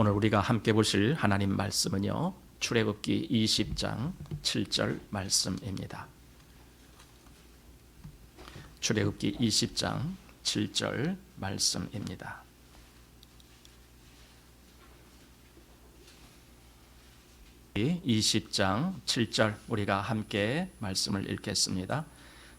오늘 우리가 함께 보실 하나님 말씀은요, 출애굽기 20장 7절 말씀입니다. 출애굽기 20장 7절 말씀입니다. 이 20장 7절 우리가 함께 말씀을 읽겠습니다.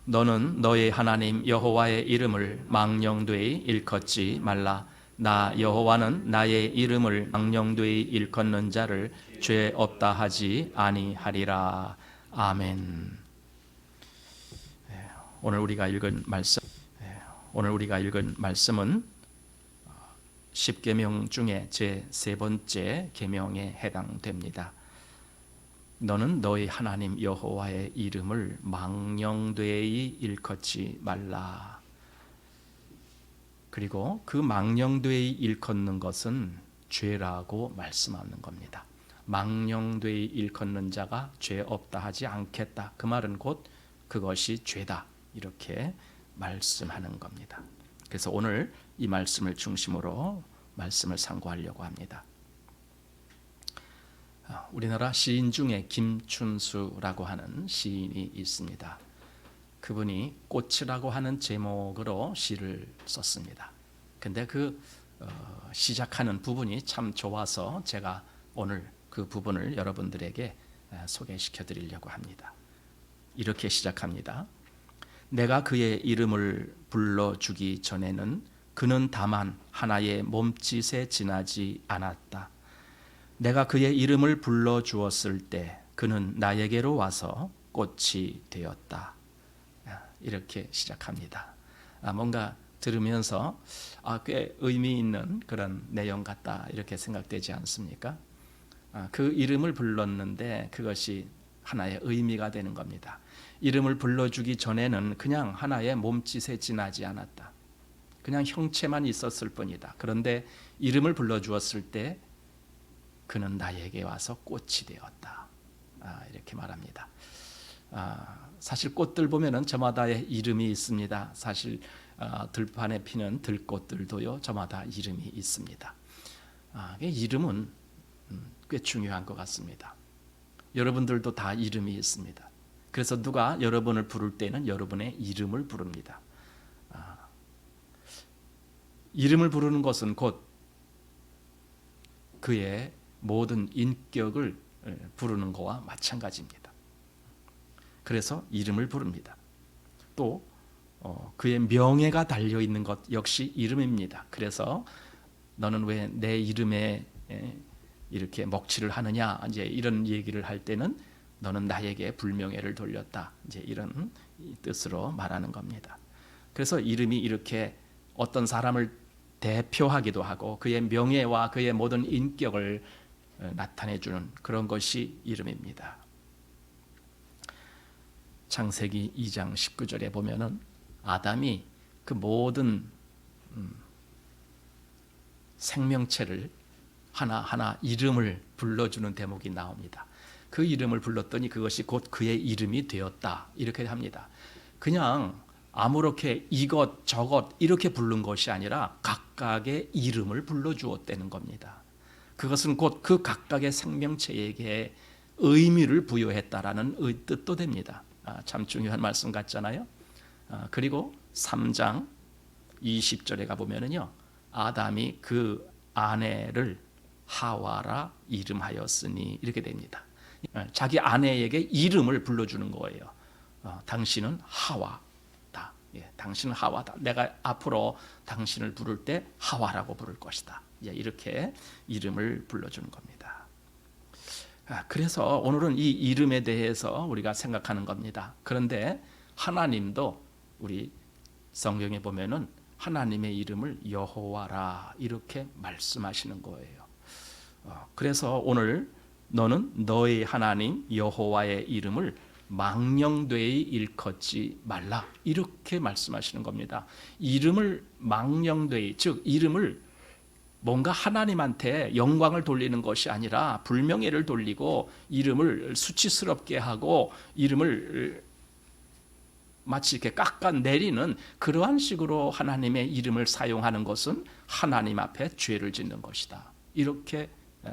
너는 너의 하나님 여호와의 이름을 망령되이 일컫지 말라. 나 여호와는 나의 이름을 망령되이 일컫는 자를 죄 없다 하지 아니하리라. 아멘. 오늘 우리가 읽은 말씀은 10계명 중에 제 세 번째 계명에 해당됩니다. 너는 너희 하나님 여호와의 이름을 망령되이 일컫지 말라. 그리고 그 망령되이 일컫는 것은 죄라고 말씀하는 겁니다. 망령되이 일컫는 자가 죄 없다 하지 않겠다. 그 말은 곧 그것이 죄다. 이렇게 말씀하는 겁니다. 그래서 오늘 이 말씀을 중심으로 말씀을 상고하려고 합니다. 우리나라 시인 중에 김춘수라고 하는 시인이 있습니다. 그분이 꽃이라고 하는 제목으로 시를 썼습니다. 근데 시작하는 부분이 참 좋아서 제가 오늘 그 부분을 여러분들에게 소개시켜 드리려고 합니다. 이렇게 시작합니다. 내가 그의 이름을 불러주기 전에는 그는 다만 하나의 몸짓에 지나지 않았다. 내가 그의 이름을 불러주었을 때 그는 나에게로 와서 꽃이 되었다. 이렇게 시작합니다. 뭔가 들으면서 꽤 의미 있는 그런 내용 같다 이렇게 생각되지 않습니까? 그 이름을 불렀는데 그것이 하나의 의미가 되는 겁니다. 이름을 불러주기 전에는 그냥 하나의 몸짓에 지나지 않았다. 그냥 형체만 있었을 뿐이다. 그런데 이름을 불러주었을 때 그는 나에게 와서 꽃이 되었다. 이렇게 말합니다. 사실 꽃들 보면은 저마다의 이름이 있습니다. 사실 들판에 피는 들꽃들도요, 저마다 이름이 있습니다. 이름은 꽤 중요한 것 같습니다. 여러분들도 다 이름이 있습니다. 그래서 누가 여러분을 부를 때는 여러분의 이름을 부릅니다. 이름을 부르는 것은 곧 그의 모든 인격을 부르는 것과 마찬가지입니다. 그래서 이름을 부릅니다. 또 그의 명예가 달려있는 것 역시 이름입니다. 그래서 너는 왜 내 이름에 이렇게 먹칠을 하느냐, 이제 이런 얘기를 할 때는 너는 나에게 불명예를 돌렸다, 이제 이런 뜻으로 말하는 겁니다. 그래서 이름이 이렇게 어떤 사람을 대표하기도 하고 그의 명예와 그의 모든 인격을 나타내주는 그런 것이 이름입니다. 창세기 2장 19절에 보면은 아담이 그 모든 생명체를 하나하나 이름을 불러주는 대목이 나옵니다. 그 이름을 불렀더니 그것이 곧 그의 이름이 되었다 이렇게 합니다. 그냥 아무렇게 이것 저것 이렇게 부른 것이 아니라 각각의 이름을 불러주었다는 겁니다. 그것은 곧 그 각각의 생명체에게 의미를 부여했다라는 뜻도 됩니다. 참 중요한 말씀 같잖아요. 그리고 3장 20절에 가보면은요, 아담이 그 아내를 하와라 이름하였으니 이렇게 됩니다. 자기 아내에게 이름을 불러주는 거예요. 당신은 하와다. 당신은 하와다. 내가 앞으로 당신을 부를 때 하와라고 부를 것이다. 이렇게 이름을 불러주는 겁니다. 그래서 오늘은 이 이름에 대해서 우리가 생각하는 겁니다. 그런데 하나님도 우리 성경에 보면은 하나님의 이름을 여호와라 이렇게 말씀하시는 거예요. 그래서 오늘 너는 너의 하나님 여호와의 이름을 망령되이 일컫지 말라 이렇게 말씀하시는 겁니다. 이름을 망령되이, 즉 이름을 뭔가 하나님한테 영광을 돌리는 것이 아니라 불명예를 돌리고 이름을 수치스럽게 하고 이름을 마치 이렇게 깎아내리는 그러한 식으로 하나님의 이름을 사용하는 것은 하나님 앞에 죄를 짓는 것이다. 이렇게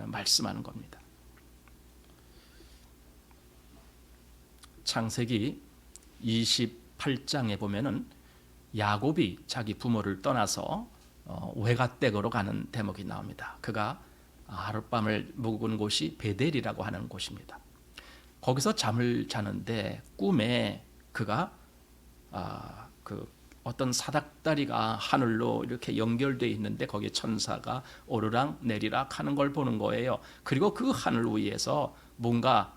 말씀하는 겁니다. 창세기 28장에 보면은 야곱이 자기 부모를 떠나서 외가댁으로 가는 대목이 나옵니다. 그가 하룻밤을 묵은 곳이 베델이라고 하는 곳입니다. 거기서 잠을 자는데 꿈에 그가 그 어떤 사닥다리가 하늘로 이렇게 연결되어 있는데 거기에 천사가 오르락 내리락 하는 걸 보는 거예요. 그리고 그 하늘 위에서 뭔가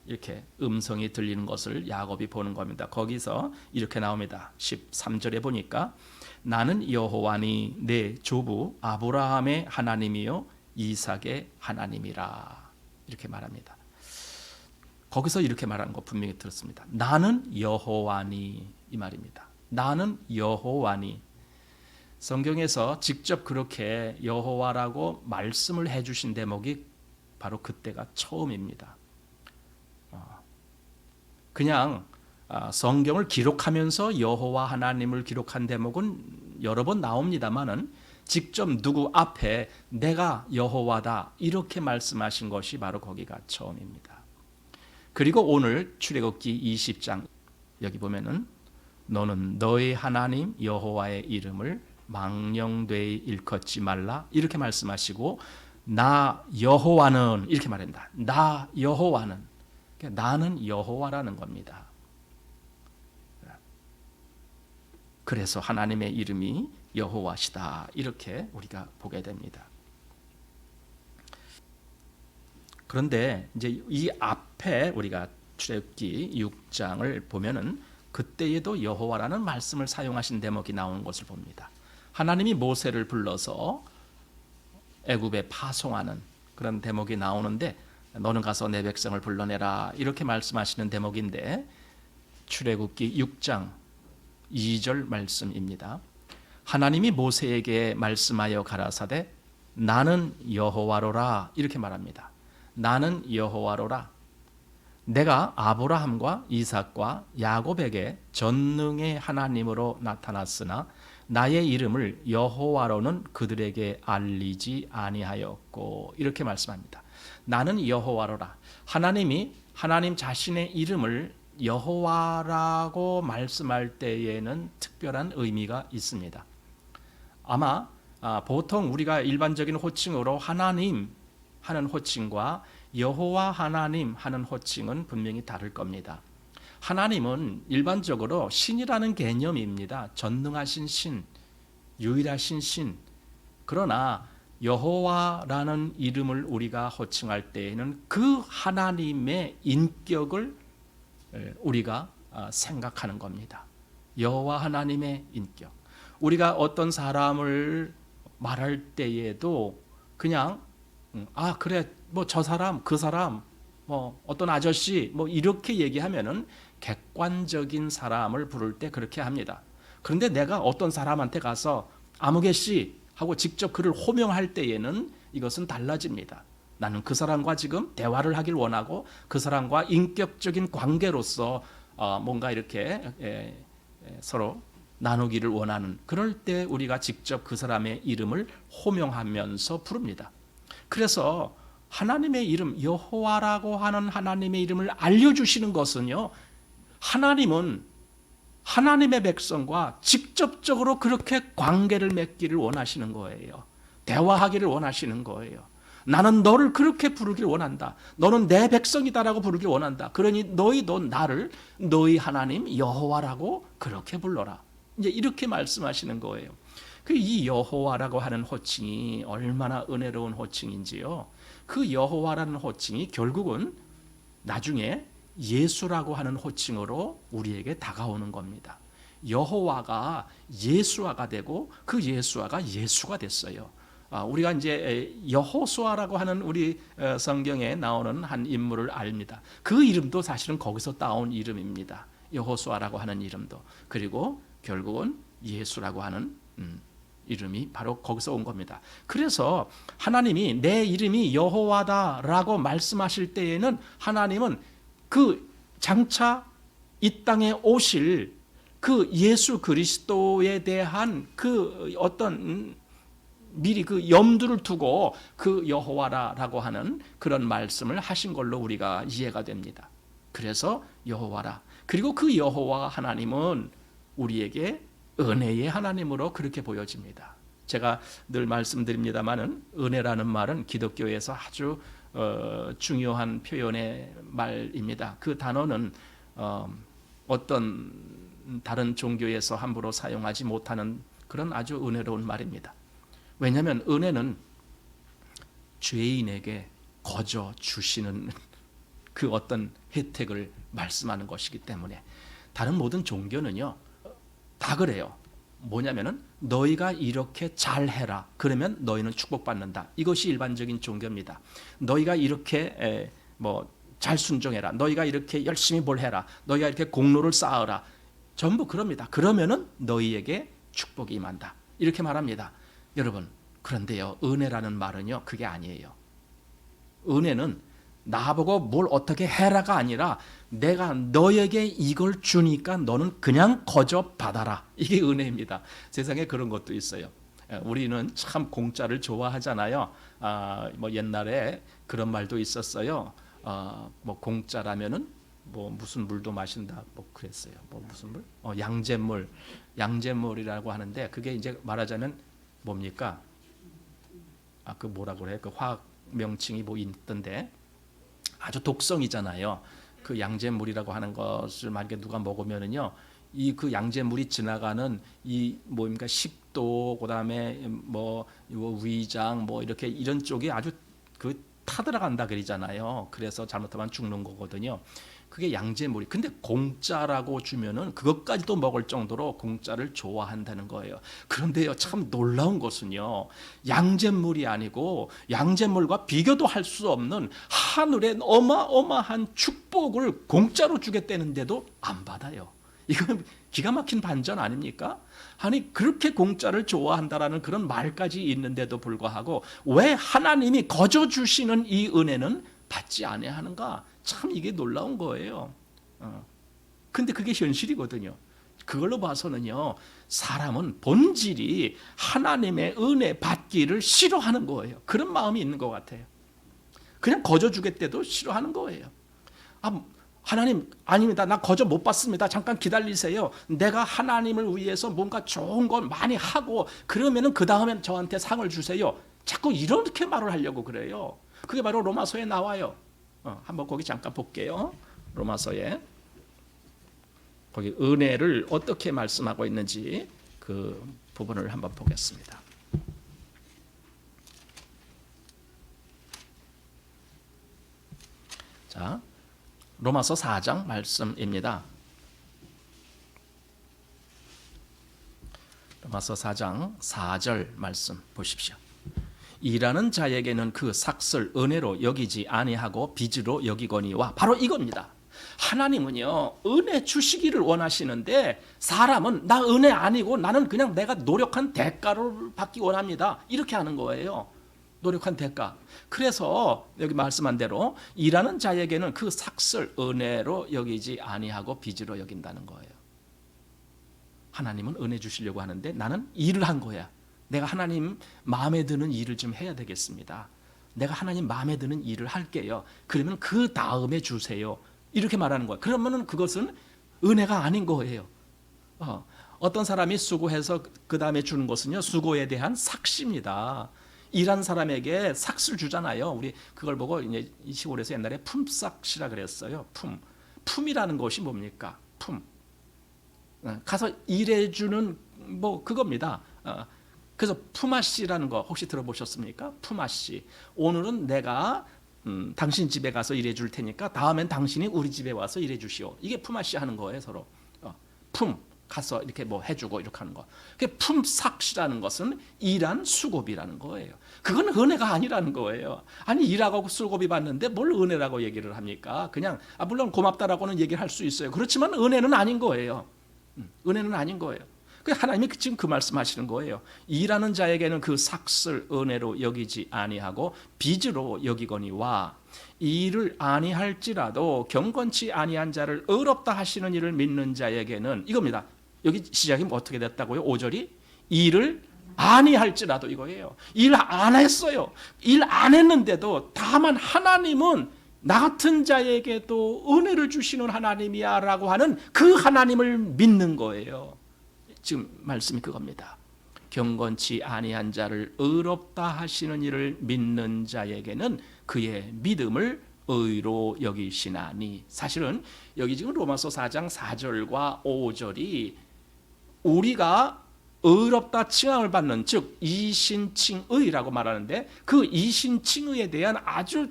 이렇게 음성이 들리는 것을 야곱이 보는 겁니다. 거기서 이렇게 나옵니다. 13절에 보니까 나는 여호와니 내 조부 아브라함의 하나님이요 이삭의 하나님이라 이렇게 말합니다. 거기서 이렇게 말하는 거 분명히 들었습니다. 나는 여호와니 이 말입니다. 나는 여호와니. 성경에서 직접 그렇게 여호와라고 말씀을 해주신 대목이 바로 그때가 처음입니다. 그냥 성경을 기록하면서 여호와 하나님을 기록한 대목은 여러 번 나옵니다만은 직접 누구 앞에 내가 여호와다 이렇게 말씀하신 것이 바로 거기가 처음입니다. 그리고 오늘 출애굽기 20장 여기 보면은 너는 너의 하나님 여호와의 이름을 망령되이 일컫지 말라 이렇게 말씀하시고 나 여호와는 이렇게 말한다. 나 여호와는 나는 여호와라는 겁니다. 그래서 하나님의 이름이 여호와시다 이렇게 우리가 보게 됩니다. 그런데 이제 이 앞에 우리가 출애굽기 6장을 보면은 그때에도 여호와라는 말씀을 사용하신 대목이 나오는 것을 봅니다. 하나님이 모세를 불러서 애굽에 파송하는 그런 대목이 나오는데 너는 가서 내 백성을 불러내라 이렇게 말씀하시는 대목인데 출애굽기 6장 2절 말씀입니다. 하나님이 모세에게 말씀하여 가라사대 나는 여호와로라 이렇게 말합니다. 나는 여호와로라. 내가 아브라함과 이삭과 야곱에게 전능의 하나님으로 나타났으나 나의 이름을 여호와로는 그들에게 알리지 아니하였고 이렇게 말씀합니다. 나는 여호와로라. 하나님이 하나님 자신의 이름을 여호와라고 말씀할 때에는 특별한 의미가 있습니다. 아마 보통 우리가 일반적인 호칭으로 하나님 하는 호칭과 여호와 하나님 하는 호칭은 분명히 다를 겁니다. 하나님은 일반적으로 신이라는 개념입니다. 전능하신 신, 유일하신 신. 그러나 여호와라는 이름을 우리가 호칭할 때에는 그 하나님의 인격을 우리가 생각하는 겁니다. 여호와 하나님의 인격. 우리가 어떤 사람을 말할 때에도 그냥 그래 뭐 저 사람 그 사람 뭐 어떤 아저씨 뭐 이렇게 얘기하면은 객관적인 사람을 부를 때 그렇게 합니다. 그런데 내가 어떤 사람한테 가서 아무개 씨 하고 직접 그를 호명할 때에는 이것은 달라집니다. 나는 그 사람과 지금 대화를 하길 원하고 그 사람과 인격적인 관계로서 뭔가 이렇게 서로 나누기를 원하는 그럴 때 우리가 직접 그 사람의 이름을 호명하면서 부릅니다. 그래서 하나님의 이름 여호와라고 하는 하나님의 이름을 알려주시는 것은요, 하나님은 하나님의 백성과 직접적으로 그렇게 관계를 맺기를 원하시는 거예요. 대화하기를 원하시는 거예요. 나는 너를 그렇게 부르길 원한다. 너는 내 백성이다라고 부르길 원한다. 그러니 너희도 나를 너희 하나님 여호와라고 그렇게 불러라. 이제 이렇게 말씀하시는 거예요. 이 여호와라고 하는 호칭이 얼마나 은혜로운 호칭인지요. 그 여호와라는 호칭이 결국은 나중에 예수라고 하는 호칭으로 우리에게 다가오는 겁니다. 여호와가 예수아가 되고 그 예수아가 예수가 됐어요. 우리가 이제 여호수아라고 하는 우리 성경에 나오는 한 인물을 압니다. 그 이름도 사실은 거기서 따온 이름입니다. 여호수아라고 하는 이름도. 그리고 결국은 예수라고 하는 이름이 바로 거기서 온 겁니다. 그래서 하나님이 내 이름이 여호와다라고 말씀하실 때에는 하나님은 그 장차 이 땅에 오실 그 예수 그리스도에 대한 그 어떤 미리 그 염두를 두고 그 여호와라라고 하는 그런 말씀을 하신 걸로 우리가 이해가 됩니다. 그래서 여호와라. 그리고 그 여호와 하나님은 우리에게 은혜의 하나님으로 그렇게 보여집니다. 제가 늘 말씀드립니다마는 은혜라는 말은 기독교에서 아주 중요한 표현의 말입니다. 그 단어는 어떤 다른 종교에서 함부로 사용하지 못하는 그런 아주 은혜로운 말입니다. 왜냐하면 은혜는 죄인에게 거저 주시는 그 어떤 혜택을 말씀하는 것이기 때문에 다른 모든 종교는요 다 그래요. 뭐냐면은 너희가 이렇게 잘해라. 그러면 너희는 축복받는다. 이것이 일반적인 종교입니다. 너희가 이렇게 잘 순종해라. 너희가 이렇게 열심히 뭘 해라. 너희가 이렇게 공로를 쌓아라. 전부 그럽니다. 그러면은 너희에게 축복이 임한다. 이렇게 말합니다. 여러분, 그런데요, 은혜라는 말은요, 그게 아니에요. 은혜는 나보고 뭘 어떻게 해라가 아니라 내가 너에게 이걸 주니까 너는 그냥 거저 받아라. 이게 은혜입니다. 세상에 그런 것도 있어요. 우리는 참 공짜를 좋아하잖아요. 옛날에 그런 말도 있었어요. 공짜라면은 무슨 물도 마신다. 그랬어요. 무슨 물? 양잿물. 양잿물이라고 하는데 그게 이제 말하자면 뭡니까? 그 뭐라 그래요? 그 화학 명칭이 있던데 아주 독성이잖아요. 그 양잿물이라고 하는 것을 만약에 누가 먹으면은요, 이 그 양잿물이 지나가는 이 뭡니까 식도, 그다음에 위장, 이렇게 이런 쪽이 아주 그 타들어간다 그러잖아요. 그래서 잘못하면 죽는 거거든요. 그게 양잿물이. 근데 공짜라고 주면은 그것까지도 먹을 정도로 공짜를 좋아한다는 거예요. 그런데요, 참 놀라운 것은요, 양잿물이 아니고 양잿물과 비교도 할 수 없는 하늘의 어마어마한 축복을 공짜로 주겠다는데도 안 받아요. 이건 기가 막힌 반전 아닙니까? 아니, 그렇게 공짜를 좋아한다라는 그런 말까지 있는데도 불구하고 왜 하나님이 거저 주시는 이 은혜는 받지 아니하는가? 참 이게 놀라운 거예요. 근데 그게 현실이거든요. 그걸로 봐서는요, 사람은 본질이 하나님의 은혜 받기를 싫어하는 거예요. 그런 마음이 있는 것 같아요. 그냥 거저 주겠대도 싫어하는 거예요. 하나님, 아닙니다. 나 거저 못 받습니다. 잠깐 기다리세요. 내가 하나님을 위해서 뭔가 좋은 걸 많이 하고 그러면은 그 다음엔 저한테 상을 주세요. 자꾸 이렇게 말을 하려고 그래요. 그게 바로 로마서에 나와요. 한번 거기 잠깐 볼게요. 로마서에 거기 은혜를 어떻게 말씀하고 있는지 그 부분을 한번 보겠습니다. 자, 로마서 4장 말씀입니다. 로마서 4장 4절 말씀 보십시오. 일하는 자에게는 그 삭을 은혜로 여기지 아니하고 빚으로 여기거니와. 바로 이겁니다. 하나님은요, 은혜 주시기를 원하시는데 사람은 나 은혜 아니고 나는 그냥 내가 노력한 대가를 받기 원합니다. 이렇게 하는 거예요. 노력한 대가. 그래서 여기 말씀한 대로 일하는 자에게는 그 삭을 은혜로 여기지 아니하고 빚으로 여긴다는 거예요. 하나님은 은혜 주시려고 하는데 나는 일을 한 거야. 내가 하나님 마음에 드는 일을 좀 해야 되겠습니다. 내가 하나님 마음에 드는 일을 할게요. 그러면 그 다음에 주세요. 이렇게 말하는 거예요. 그러면 그것은 은혜가 아닌 거예요. 어떤 사람이 수고해서 그 다음에 주는 것은요, 수고에 대한 삭시입니다. 일한 사람에게 삭을 주잖아요. 우리 그걸 보고 이제 이 시골에서 옛날에 품삯이라 그랬어요. 품이라는 것이 뭡니까? 품. 가서 일해주는 그겁니다. 그래서 품앗이라는 거 혹시 들어보셨습니까? 품앗이. 오늘은 내가 당신 집에 가서 일해줄 테니까 다음엔 당신이 우리 집에 와서 일해주시오. 이게 품앗이 하는 거예요, 서로. 가서 이렇게 해주고 이렇게 하는 거. 품삯이라는 것은 일한 수고비라는 거예요. 그건 은혜가 아니라는 거예요. 아니, 일하고 수고비 받는데 뭘 은혜라고 얘기를 합니까? 그냥 물론 고맙다라고는 얘기를 할 수 있어요. 그렇지만 은혜는 아닌 거예요. 은혜는 아닌 거예요. 하나님이 지금 그 말씀하시는 거예요. 일하는 자에게는 그 삭을 은혜로 여기지 아니하고 빚으로 여기거니와 일을 아니할지라도 경건치 아니한 자를 의롭다 하시는 이를 믿는 자에게는 이겁니다. 여기 시작이 어떻게 됐다고요? 5절이 일을 아니할지라도 이거예요. 일 안 했어요. 일 안 했는데도 다만 하나님은 나 같은 자에게도 은혜를 주시는 하나님이야 라고 하는 그 하나님을 믿는 거예요. 지금 말씀이 그겁니다. 경건치 아니한 자를 의롭다 하시는 이를 믿는 자에게는 그의 믿음을 의로 여기시나니. 사실은 여기 지금 로마서 4장 4절과 5절이 우리가 의롭다 칭함을 받는, 즉 이신칭의라고 말하는데 그 이신칭의에 대한 아주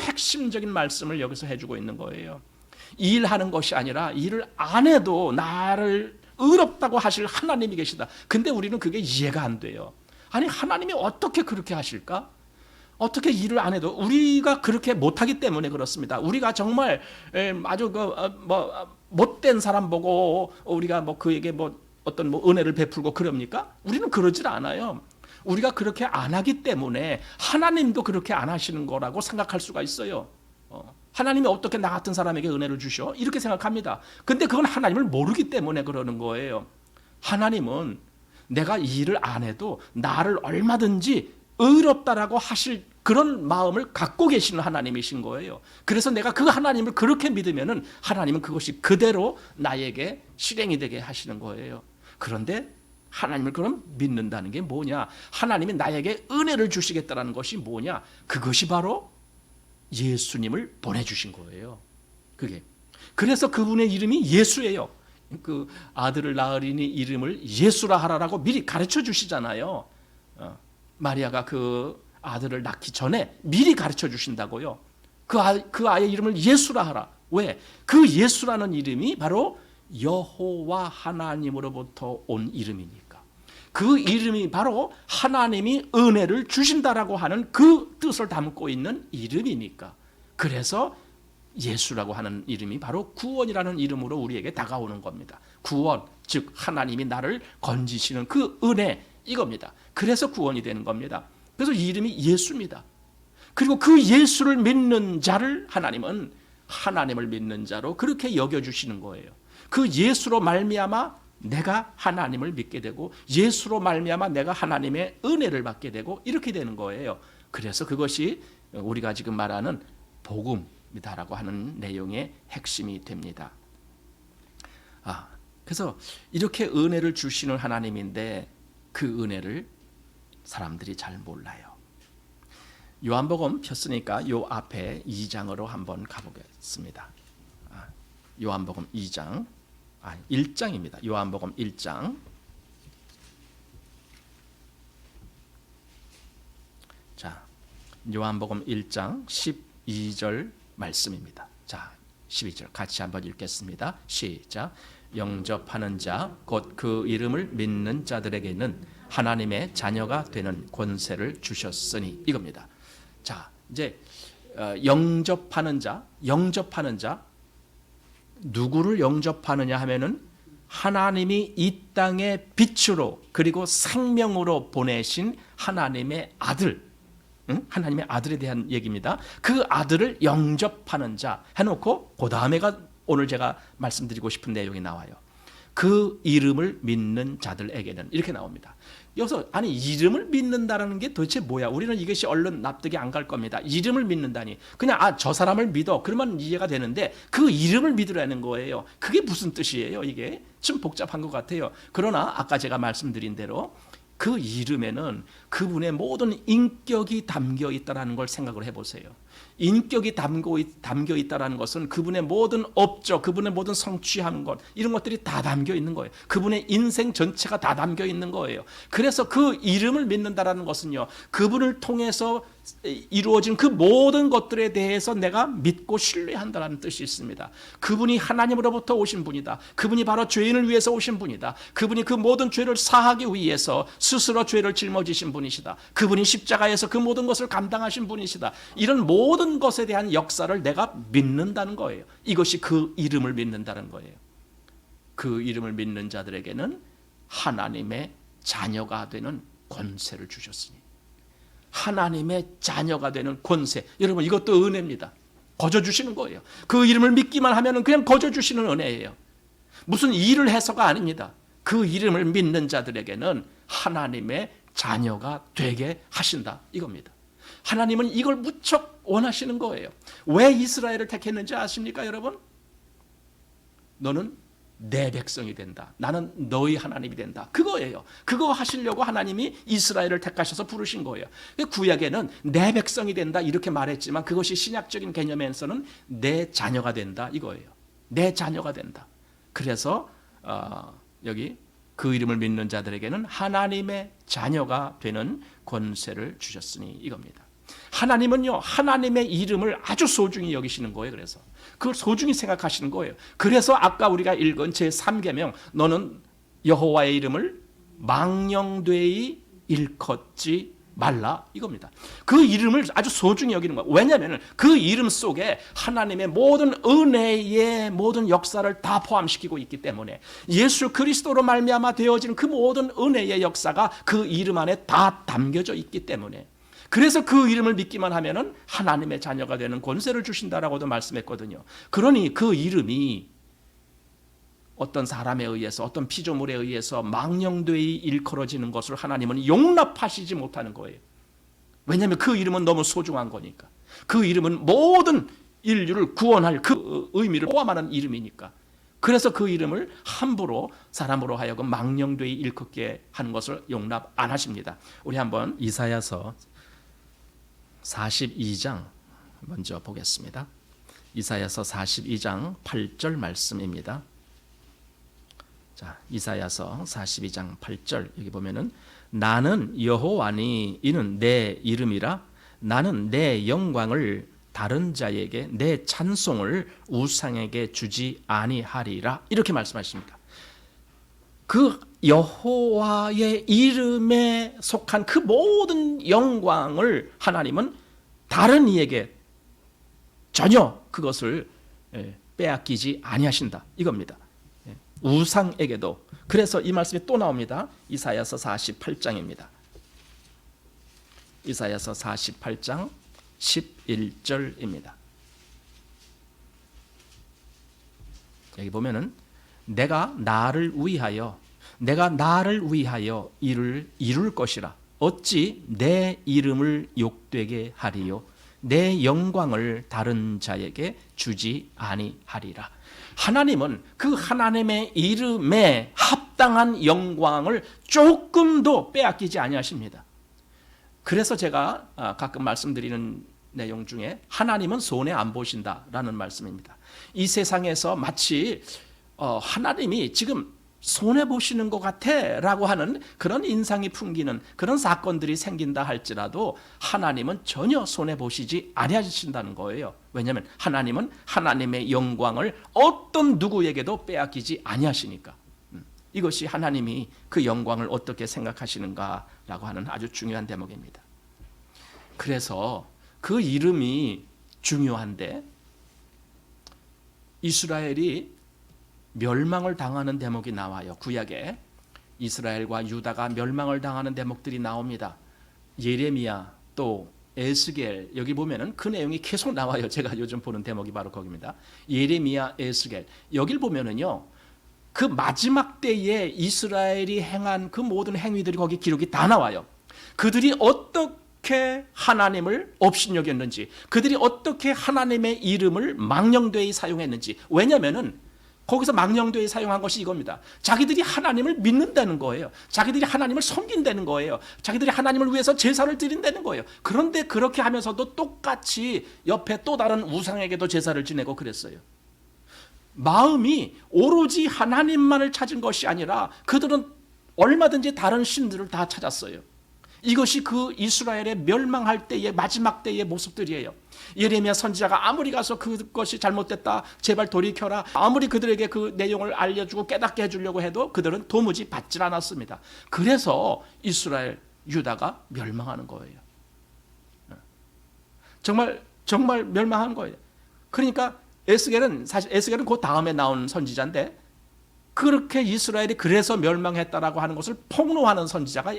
핵심적인 말씀을 여기서 해주고 있는 거예요. 일하는 것이 아니라 일을 안 해도 나를 의롭다고 하실 하나님이 계시다. 근데 우리는 그게 이해가 안 돼요. 아니, 하나님이 어떻게 그렇게 하실까? 어떻게 일을 안 해도 우리가 그렇게 못하기 때문에 그렇습니다. 우리가 정말 아주 못된 사람 보고 우리가 그에게 어떤 은혜를 베풀고 그럽니까? 우리는 그러질 않아요. 우리가 그렇게 안 하기 때문에 하나님도 그렇게 안 하시는 거라고 생각할 수가 있어요. 하나님이 어떻게 나 같은 사람에게 은혜를 주셔? 이렇게 생각합니다. 근데 그건 하나님을 모르기 때문에 그러는 거예요. 하나님은 내가 일을 안 해도 나를 얼마든지 의롭다라고 하실 그런 마음을 갖고 계시는 하나님이신 거예요. 그래서 내가 그 하나님을 그렇게 믿으면은 하나님은 그것이 그대로 나에게 실행이 되게 하시는 거예요. 그런데 하나님을 그럼 믿는다는 게 뭐냐? 하나님이 나에게 은혜를 주시겠다는 것이 뭐냐? 그것이 바로 예수님을 보내주신 거예요. 그게. 그래서 그분의 이름이 예수예요. 그 아들을 낳으리니 이름을 예수라 하라라고 미리 가르쳐 주시잖아요. 마리아가 그 아들을 낳기 전에 미리 가르쳐 주신다고요. 그 아이의 이름을 예수라 하라. 왜? 그 예수라는 이름이 바로 여호와 하나님으로부터 온 이름이니까. 그 이름이 바로 하나님이 은혜를 주신다라고 하는 그 뜻을 담고 있는 이름이니까. 그래서 예수라고 하는 이름이 바로 구원이라는 이름으로 우리에게 다가오는 겁니다. 구원, 즉 하나님이 나를 건지시는 그 은혜, 이겁니다. 그래서 구원이 되는 겁니다. 그래서 이름이 예수입니다. 그리고 그 예수를 믿는 자를 하나님은 하나님을 믿는 자로 그렇게 여겨주시는 거예요. 그 예수로 말미암아 내가 하나님을 믿게 되고 예수로 말미암아 내가 하나님의 은혜를 받게 되고 이렇게 되는 거예요. 그래서 그것이 우리가 지금 말하는 복음이다라고 하는 내용의 핵심이 됩니다. 그래서 이렇게 은혜를 주시는 하나님인데 그 은혜를 사람들이 잘 몰라요. 요한복음 폈으니까 요 앞에 2장으로 한번 가보겠습니다. 요한복음 2장, 1장입니다. 요한복음 1장. 자, 요한복음 1장 12절 말씀입니다. 자, 12절 같이 한번 읽겠습니다. 시작. 영접하는 자, 곧 그 이름을 믿는 자들에게는 하나님의 자녀가 되는 권세를 주셨으니, 이겁니다. 자, 이제 영접하는 자, 누구를 영접하느냐 하면은 하나님이 이 땅의 빛으로 그리고 생명으로 보내신 하나님의 아들, 하나님의 아들에 대한 얘기입니다. 그 아들을 영접하는 자 해놓고 그 다음에가 오늘 제가 말씀드리고 싶은 내용이 나와요. 그 이름을 믿는 자들에게는, 이렇게 나옵니다. 여기서 아니 이름을 믿는다는 게 도대체 뭐야? 우리는 이것이 얼른 납득이 안 갈 겁니다. 이름을 믿는다니 그냥 저 사람을 믿어 그러면 이해가 되는데 그 이름을 믿으라는 거예요. 그게 무슨 뜻이에요? 이게 좀 복잡한 것 같아요. 그러나 아까 제가 말씀드린 대로 그 이름에는 그분의 모든 인격이 담겨 있다는 걸 생각을 해보세요. 인격이 담겨 있다는 것은 그분의 모든 업적, 그분의 모든 성취한 것, 이런 것들이 다 담겨 있는 거예요. 그분의 인생 전체가 다 담겨 있는 거예요. 그래서 그 이름을 믿는다는 것은요, 그분을 통해서 이루어진 그 모든 것들에 대해서 내가 믿고 신뢰한다는 뜻이 있습니다. 그분이 하나님으로부터 오신 분이다. 그분이 바로 죄인을 위해서 오신 분이다. 그분이 그 모든 죄를 사하기 위해서 스스로 죄를 짊어지신 분이시다. 그분이 십자가에서 그 모든 것을 감당하신 분이시다. 이런 모든 것에 대한 역사를 내가 믿는다는 거예요. 이것이 그 이름을 믿는다는 거예요. 그 이름을 믿는 자들에게는 하나님의 자녀가 되는 권세를 주셨으니, 하나님의 자녀가 되는 권세, 여러분 이것도 은혜입니다. 거저 주시는 거예요. 그 이름을 믿기만 하면 그냥 거저 주시는 은혜예요. 무슨 일을 해서가 아닙니다. 그 이름을 믿는 자들에게는 하나님의 자녀가 되게 하신다 이겁니다. 하나님은 이걸 무척 원하시는 거예요. 왜 이스라엘을 택했는지 아십니까 여러분? 너는 내 백성이 된다. 나는 너희 하나님이 된다. 그거예요. 그거 하시려고 하나님이 이스라엘을 택하셔서 부르신 거예요. 구약에는 내 백성이 된다 이렇게 말했지만 그것이 신약적인 개념에서는 내 자녀가 된다 이거예요. 내 자녀가 된다. 그래서 여기 그 이름을 믿는 자들에게는 하나님의 자녀가 되는 권세를 주셨으니 이겁니다. 하나님은요, 하나님의 이름을 아주 소중히 여기시는 거예요. 그래서 그걸 소중히 생각하시는 거예요. 그래서 아까 우리가 읽은 제3계명 너는 여호와의 이름을 망령되이 일컫지 말라 이겁니다. 그 이름을 아주 소중히 여기는 거예요. 왜냐하면 그 이름 속에 하나님의 모든 은혜의 모든 역사를 다 포함시키고 있기 때문에 예수 그리스도로 말미암아 되어지는 그 모든 은혜의 역사가 그 이름 안에 다 담겨져 있기 때문에 그래서 그 이름을 믿기만 하면은 하나님의 자녀가 되는 권세를 주신다라고도 말씀했거든요. 그러니 그 이름이 어떤 사람에 의해서 어떤 피조물에 의해서 망령되이 일컬어지는 것을 하나님은 용납하시지 못하는 거예요. 왜냐하면 그 이름은 너무 소중한 거니까. 그 이름은 모든 인류를 구원할 그 의미를 포함하는 이름이니까. 그래서 그 이름을 함부로 사람으로 하여금 망령되이 일컫게 하는 것을 용납 안 하십니다. 우리 한번 이사야서 42장 먼저 보겠습니다. 이사야서 42장 8절 말씀입니다. 자, 이사야서 42장 8절 여기 보면은 나는 여호와니 이는 내 이름이라 나는 내 영광을 다른 자에게 내 찬송을 우상에게 주지 아니하리라 이렇게 말씀하십니다. 그 여호와의 이름에 속한 그 모든 영광을 하나님은 다른 이에게 전혀 그것을 빼앗기지 아니하신다 이겁니다. 우상에게도. 그래서 이 말씀이 또 나옵니다. 이사야서 48장입니다. 이사야서 48장 11절입니다. 여기 보면은 내가 나를 위하여 이를 이룰 것이라 어찌 내 이름을 욕되게 하리요 내 영광을 다른 자에게 주지 아니하리라. 하나님은 그 하나님의 이름에 합당한 영광을 조금도 빼앗기지 아니하십니다. 그래서 제가 가끔 말씀드리는 내용 중에 하나님은 손해 안 보신다라는 말씀입니다. 이 세상에서 마치 하나님이 지금 손해 보시는 것 같아 라고 하는 그런 인상이 풍기는 그런 사건들이 생긴다 할지라도 하나님은 전혀 손해 보시지 아니하신다는 거예요. 왜냐하면 하나님은 하나님의 영광을 어떤 누구에게도 빼앗기지 아니하시니까. 이것이 하나님이 그 영광을 어떻게 생각하시는가라고 하는 아주 중요한 대목입니다. 그래서 그 이름이 중요한데 이스라엘이 멸망을 당하는 대목이 나와요. 구약에 이스라엘과 유다가 멸망을 당하는 대목들이 나옵니다. 예레미야 또 에스겔 여기 보면은 그 내용이 계속 나와요. 제가 요즘 보는 대목이 바로 거기입니다. 예레미야, 에스겔 여길 보면은요. 그 마지막 때에 이스라엘이 행한 그 모든 행위들이 거기 기록이 다 나와요. 그들이 어떻게 하나님을 업신여겼는지, 그들이 어떻게 하나님의 이름을 망령되이 사용했는지. 왜냐하면은 거기서 망령되이 사용한 것이 이겁니다. 자기들이 하나님을 믿는다는 거예요. 자기들이 하나님을 섬긴다는 거예요. 자기들이 하나님을 위해서 제사를 드린다는 거예요. 그런데 그렇게 하면서도 똑같이 옆에 또 다른 우상에게도 제사를 지내고 그랬어요. 마음이 오로지 하나님만을 찾은 것이 아니라 그들은 얼마든지 다른 신들을 다 찾았어요. 이것이 그 이스라엘의 멸망할 때의 마지막 때의 모습들이에요. 예레미야 선지자가 아무리 가서 그것이 잘못됐다 제발 돌이켜라 아무리 그들에게 그 내용을 알려주고 깨닫게 해주려고 해도 그들은 도무지 받질 않았습니다. 그래서 이스라엘 유다가 멸망하는 거예요. 정말 멸망한 거예요. 그러니까 에스겔은 그 다음에 나온 선지자인데 그렇게 이스라엘이 그래서 멸망했다라고 하는 것을 폭로하는 선지자가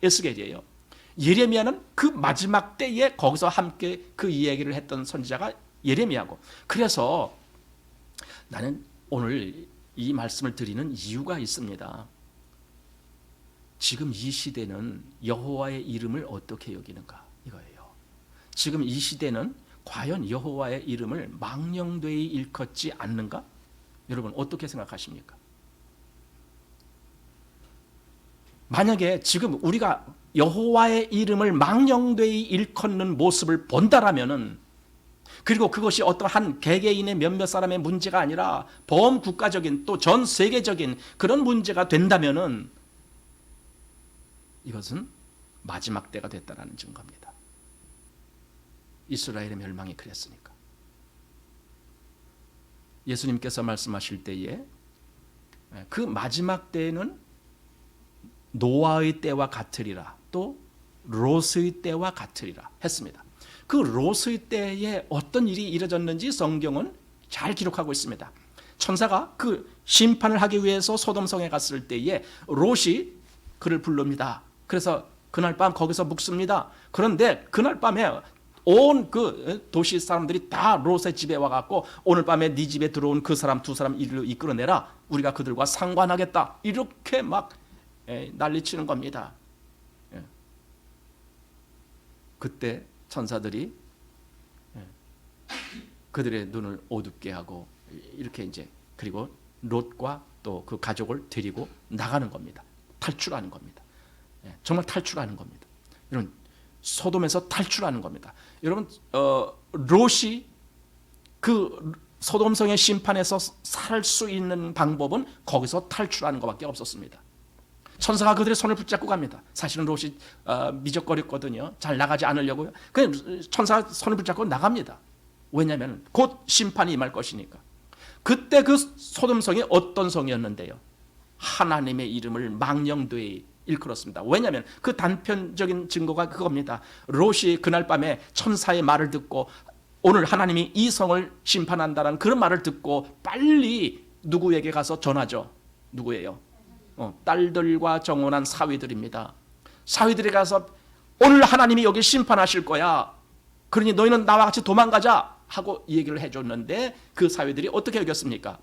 에스겔이에요. 예레미야는 그 마지막 때에 거기서 함께 그 이야기를 했던 선지자가 예레미야고. 그래서 나는 오늘 이 말씀을 드리는 이유가 있습니다. 지금 이 시대는 여호와의 이름을 어떻게 여기는가 이거예요. 지금 이 시대는 과연 여호와의 이름을 망령되이 일컫지 않는가? 여러분 어떻게 생각하십니까? 만약에 지금 우리가 여호와의 이름을 망령되이 일컫는 모습을 본다라면은, 그리고 그것이 어떠한 개개인의 몇몇 사람의 문제가 아니라 범국가적인 또 전 세계적인 그런 문제가 된다면은 이것은 마지막 때가 됐다라는 증거입니다. 이스라엘의 멸망이 그랬으니까. 예수님께서 말씀하실 때에 그 마지막 때에는 노아의 때와 같으리라, 또 롯의 때와 같으리라 했습니다. 그 롯의 때에 어떤 일이 이루어졌는지 성경은 잘 기록하고 있습니다. 천사가 그 심판을 하기 위해서 소돔성에 갔을 때에 롯이 그를 부릅니다. 그래서 그날 밤 거기서 묵습니다. 그런데 그날 밤에 온 그 도시 사람들이 다 롯의 집에 와갖고 오늘 밤에 네 집에 들어온 그 사람 두 사람 이리로 이끌어내라, 우리가 그들과 상관하겠다, 이렇게 막 난리치는 겁니다. 그때 천사들이 그들의 눈을 어둡게 하고 이렇게 이제, 그리고 롯과 또 그 가족을 데리고 나가는 겁니다. 탈출하는 겁니다. 정말 탈출하는 겁니다. 여러분, 소돔에서 탈출하는 겁니다. 여러분, 롯이 그 소돔성의 심판에서 살 수 있는 방법은 거기서 탈출하는 것밖에 없었습니다. 천사가 그들의 손을 붙잡고 갑니다. 사실은 롯이 미적거렸거든요. 잘 나가지 않으려고요. 그냥 천사가 손을 붙잡고 나갑니다. 왜냐하면 곧 심판이 임할 것이니까. 그때 그 소돔성이 어떤 성이었는데요? 하나님의 이름을 망령되이 일컬었습니다. 왜냐하면 그 단편적인 증거가 그겁니다. 롯이 그날 밤에 천사의 말을 듣고 오늘 하나님이 이 성을 심판한다는 그런 말을 듣고 빨리 누구에게 가서 전하죠. 누구예요? 딸들과 정혼한 사위들입니다. 사위들이 가서 오늘 하나님이 여기 심판하실 거야, 그러니 너희는 나와 같이 도망가자 하고 얘기를 해줬는데 그 사위들이 어떻게 여겼습니까?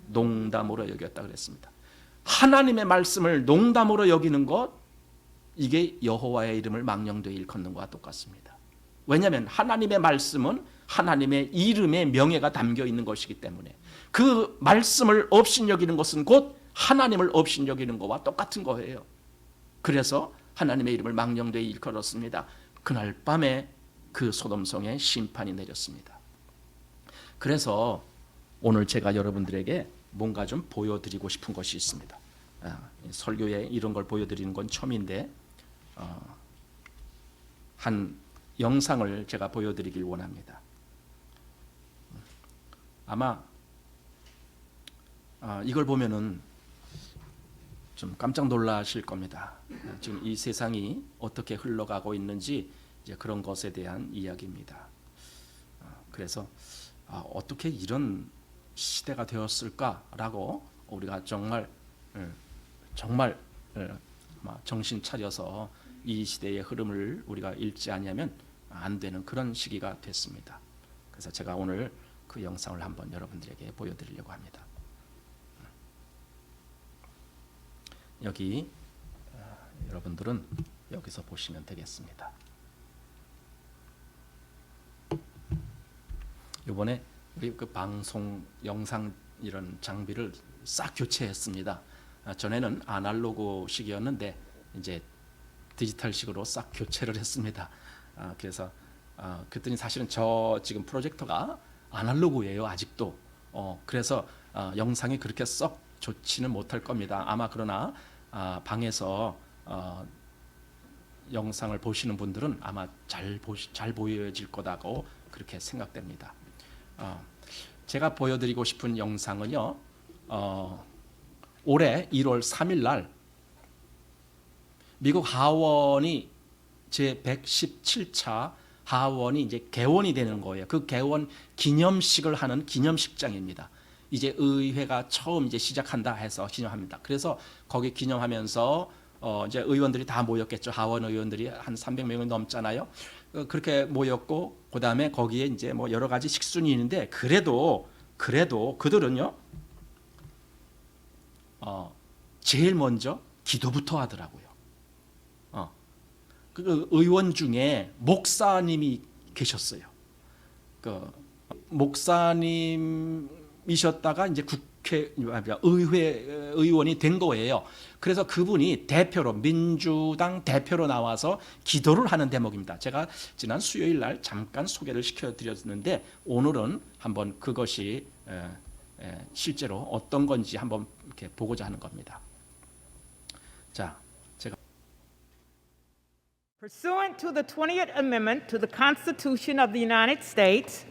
농담으로 여겼다 그랬습니다. 하나님의 말씀을 농담으로 여기는 것, 이게 여호와의 이름을 망령되이 일컫는 것과 똑같습니다. 왜냐하면 하나님의 말씀은 하나님의 이름의 명예가 담겨 있는 것이기 때문에 그 말씀을 업신여기는 것은 곧 하나님을 업신여기는 것과 똑같은 거예요. 그래서 하나님의 이름을 망령되이 일컬었습니다. 그날 밤에 그 소돔성에 심판이 내렸습니다. 그래서 오늘 제가 여러분들에게 뭔가 좀 보여드리고 싶은 것이 있습니다. 설교에 이런 걸 보여드리는 건 처음인데 한 영상을 제가 보여드리길 원합니다. 아마 이걸 보면은 좀 깜짝 놀라실 겁니다. 지금 이 세상이 어떻게 흘러가고 있는지 이제 그런 것에 대한 이야기입니다. 그래서 어떻게 이런 시대가 되었을까라고 우리가 정말 정신 차려서 이 시대의 흐름을 우리가 읽지 않으면 안 되는 그런 시기가 됐습니다. 그래서 제가 오늘 그 영상을 한번 여러분들에게 보여드리려고 합니다. 여기 여러분들은 여기서 보시면 되겠습니다. 이번에 우리 그 방송 영상 이런 장비를 싹 교체했습니다. 전에는 아날로그식이었는데 이제 디지털식으로 싹 교체를 했습니다. 그래서 그랬더니 사실은 저 지금 프로젝터가 아날로그예요, 아직도. 그래서 영상이 그렇게 썩 좋지는 못할 겁니다. 아마 그러나 방에서 영상을 보시는 분들은 아마 잘 보여질 거다고 그렇게 생각됩니다. 제가 보여드리고 싶은 영상은요, 올해 1월 3일 날 미국 하원이 제 117차 하원이 이제 개원이 되는 거예요. 그 개원 기념식을 하는 기념식장입니다. 이제 의회가 처음 이제 시작한다 해서 기념합니다. 그래서 거기 기념하면서 이제 의원들이 다 모였겠죠. 하원 의원들이 한 300명이 넘잖아요. 그렇게 모였고 그 다음에 거기에 이제 뭐 여러 가지 식순이 있는데 그래도 그들은요 제일 먼저 기도부터 하더라고요. 그 의원 중에 목사님이 계셨어요. 그 목사님이셨다가 이제 의회 의원이 된 거예요. 그래서 그분이 대표로 민주당 대표로 나와서 기도를 하는 대목입니다. 제가 지난 수요일 날 잠깐 소개를 시켜드렸는데 오늘은 한번 그것이 실제로 어떤 건지 한번 이렇게 보고자 하는 겁니다. 자, 제가 Pursuant to the 20th Amendment to the Constitution of the United States,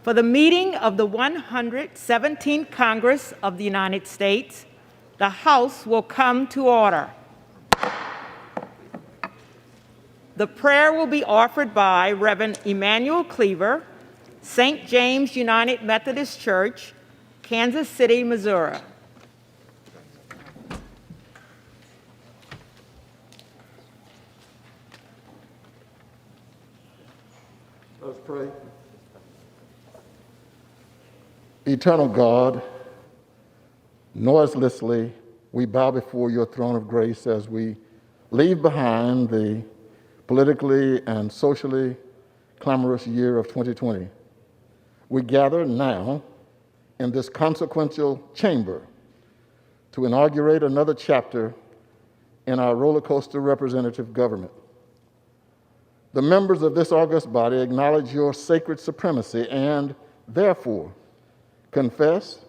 for the meeting of the 117th Congress of the United States, the House will come to order. The prayer will be offered by Reverend Emmanuel Cleaver, St. James United Methodist Church, Kansas City, Missouri. Let's pray. Eternal God, noiselessly we bow before your throne of grace as we leave behind the politically and socially clamorous year of 2020. We gather now in this consequential chamber to inaugurate another chapter in our roller coaster representative government. The members of this august body acknowledge your sacred supremacy and, therefore, confess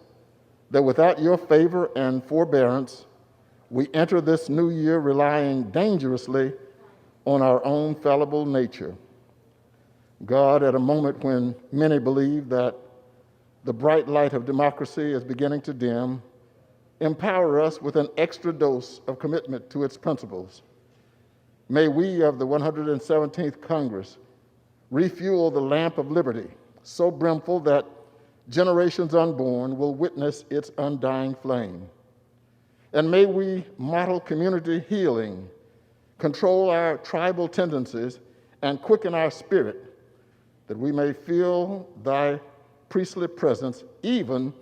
that without your favor and forbearance, we enter this new year relying dangerously on our own fallible nature. God, at a moment when many believe that the bright light of democracy is beginning to dim, empower us with an extra dose of commitment to its principles. May we of the 117th Congress refuel the lamp of liberty so brimful that generations unborn will witness its undying flame. And may we model community healing, control our tribal tendencies, and quicken our spirit that we may feel thy priestly presence even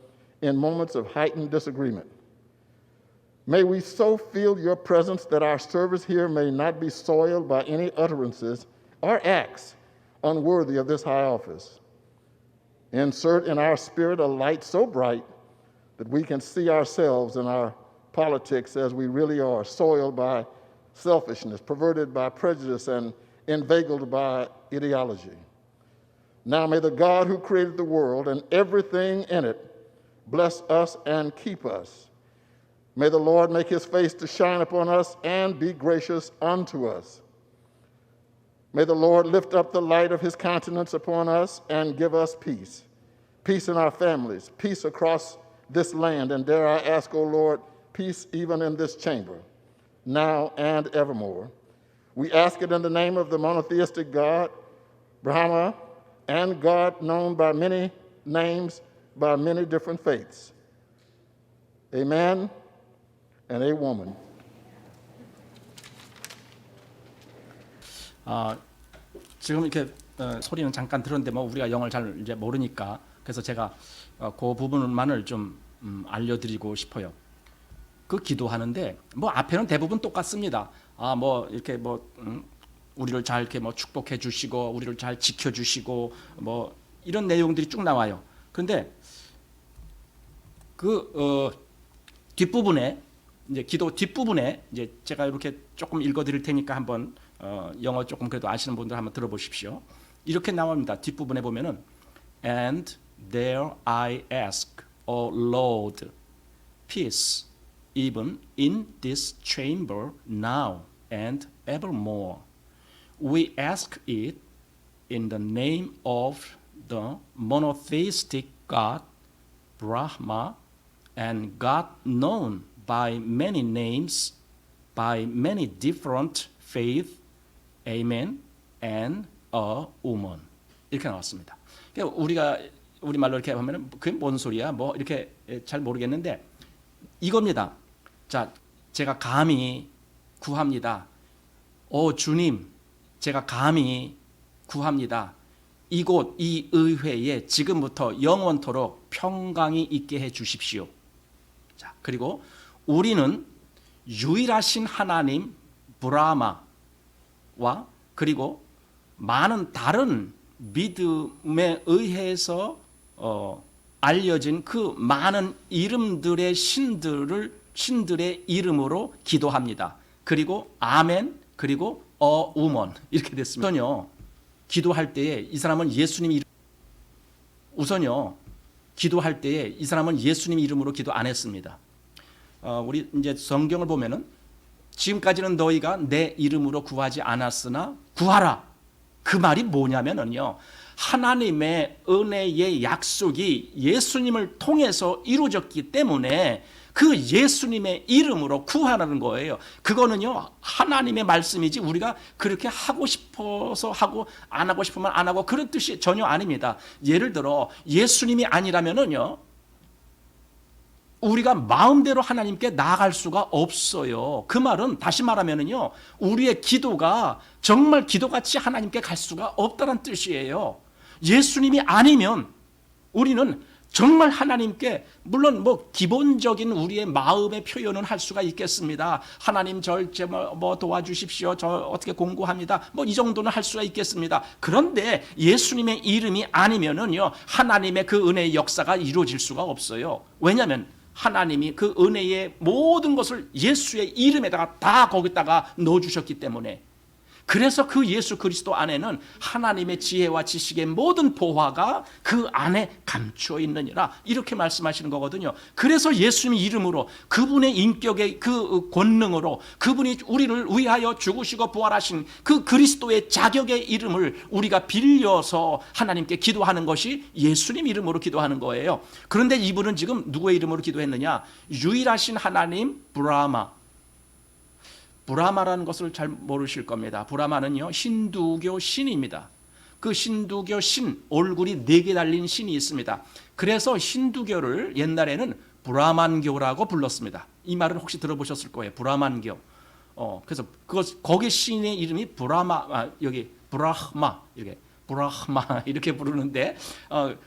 in moments of heightened disagreement. May we so feel your presence that our service here may not be soiled by any utterances or acts unworthy of this high office. Insert in our spirit a light so bright that we can see ourselves in our politics as we really are, soiled by selfishness, perverted by prejudice, and inveigled by ideology. Now may the God who created the world and everything in it bless us and keep us. May the Lord make his face to shine upon us and be gracious unto us. May the Lord lift up the light of his countenance upon us and give us peace. Peace in our families, peace across this land, and dare I ask, O Lord, peace even in this chamber, now and evermore. We ask it in the name of the monotheistic God, Brahma, and God known by many names, by many different faiths. Amen and a woman. 지금 이렇게 소리는 잠깐 들었는데 뭐 우리가 영어를 잘 이제 모르니까 그래서 제가 그 부분만을 좀 알려드리고 싶어요. 그 기도하는데 뭐 앞에는 대부분 똑같습니다. 뭐 이렇게 뭐 우리를 잘 이렇게 뭐 축복해 주시고 우리를 잘 지켜 주시고 뭐 이런 내용들이 쭉 나와요. 그런데 그 뒷부분에 이제 기도 뒷부분에 이제 제가 이렇게 조금 읽어드릴 테니까 한번 영어 조금 그래도 아시는 분들 한번 들어보십시오. 이렇게 나옵니다. 뒷부분에 보면은 And there I ask, O Lord, peace even in this chamber now and evermore. We ask it in the name of the monotheistic God, Brahma, and God known by many names, by many different faiths, Amen, and a woman. 이렇게 나왔습니다. 그러니까 우리가 우리말로 이렇게 하면은 그게 뭔 소리야? 뭐 이렇게 잘 모르겠는데 이겁니다. 자, 제가 감히 구합니다. 오 주님, 제가 감히 구합니다. 이곳 이 의회에 지금부터 영원토록 평강이 있게 해 주십시오. 자, 그리고 우리는 유일하신 하나님 브라마, 이름과 그리고 많은 다른 믿음에 의해서 알려진 그 많은 이름들의 신들의 이름으로 기도합니다. 그리고 아멘, 그리고 우먼 이렇게 됐습니다. 우선요, 기도할 때에 이 사람은 예수님 기도할 때에 이 사람은 예수님 이름으로 기도 안 했습니다. 우리 이제 성경을 보면은 지금까지는 너희가 내 이름으로 구하지 않았으나 구하라. 그 말이 뭐냐면은요, 하나님의 은혜의 약속이 예수님을 통해서 이루어졌기 때문에 그 예수님의 이름으로 구하라는 거예요. 그거는요, 하나님의 말씀이지 우리가 그렇게 하고 싶어서 하고 안 하고 싶으면 안 하고 그런 뜻이 전혀 아닙니다. 예를 들어 예수님이 아니라면은요, 우리가 마음대로 하나님께 나아갈 수가 없어요. 그 말은 다시 말하면은요, 우리의 기도가 정말 기도같이 하나님께 갈 수가 없다는 뜻이에요. 예수님이 아니면 우리는 정말 하나님께, 물론 뭐 기본적인 우리의 마음의 표현은 할 수가 있겠습니다. 하나님 절 뭐 도와주십시오. 저 어떻게 공부합니다. 뭐 이 정도는 할 수가 있겠습니다. 그런데 예수님의 이름이 아니면은요, 하나님의 그 은혜의 역사가 이루어질 수가 없어요. 왜냐하면 하나님이 그 은혜의 모든 것을 예수의 이름에다가 다 거기다가 넣어주셨기 때문에, 그래서 그 예수 그리스도 안에는 하나님의 지혜와 지식의 모든 보화가 그 안에 감추어 있느니라, 이렇게 말씀하시는 거거든요. 그래서 예수님 이름으로, 그분의 인격의 그 권능으로, 그분이 우리를 위하여 죽으시고 부활하신 그 그리스도의 자격의 이름을 우리가 빌려서 하나님께 기도하는 것이 예수님 이름으로 기도하는 거예요. 그런데 이분은 지금 누구의 이름으로 기도했느냐? 유일하신 하나님 브라마라는 것을 잘 모르실 겁니다. 브라마는요, 힌두교 신입니다. 그 힌두교 신, 얼굴이 4개 달린 신이 있습니다. 그래서 힌두교를 옛날에는 브라만교라고 불렀습니다. 이 말을 혹시 들어보셨을 거예요. 브라만교. 그래서 거기 신의 이름이 브라마, 여기 브라흐마, 이렇게 부르는데,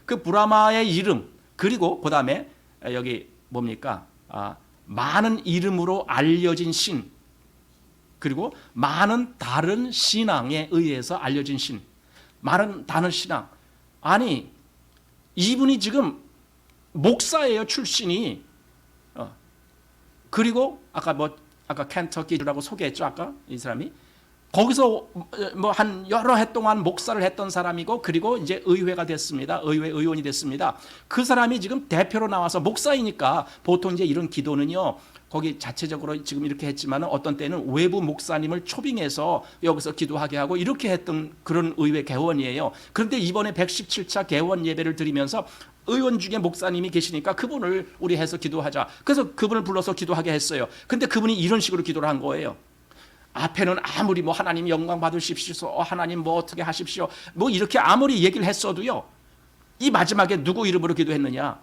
그 브라마의 이름, 그리고 그 다음에 여기 뭡니까? 많은 이름으로 알려진 신, 그리고 많은 다른 신앙에 의해서 알려진 신, 많은 다른 신앙. 아니, 이분이 지금 목사예요, 출신이. 그리고 아까 켄터키라고 소개했죠, 아까 이 사람이. 거기서 뭐 한 여러 해 동안 목사를 했던 사람이고, 그리고 이제 의회가 됐습니다. 의회 의원이 됐습니다. 그 사람이 지금 대표로 나와서, 목사이니까 보통 이제 이런 기도는요, 거기 자체적으로 지금 이렇게 했지만 어떤 때는 외부 목사님을 초빙해서 여기서 기도하게 하고 이렇게 했던 그런 의회 개원이에요. 그런데 이번에 117차 개원 예배를 드리면서 의원 중에 목사님이 계시니까 그분을 우리 해서 기도하자. 그래서 그분을 불러서 기도하게 했어요. 근데 그분이 이런 식으로 기도를 한 거예요. 앞에는 아무리 뭐 하나님 영광 받으십시오, 하나님 뭐 어떻게 하십시오, 뭐 이렇게 아무리 얘기를 했어도요, 이 마지막에 누구 이름으로 기도했느냐?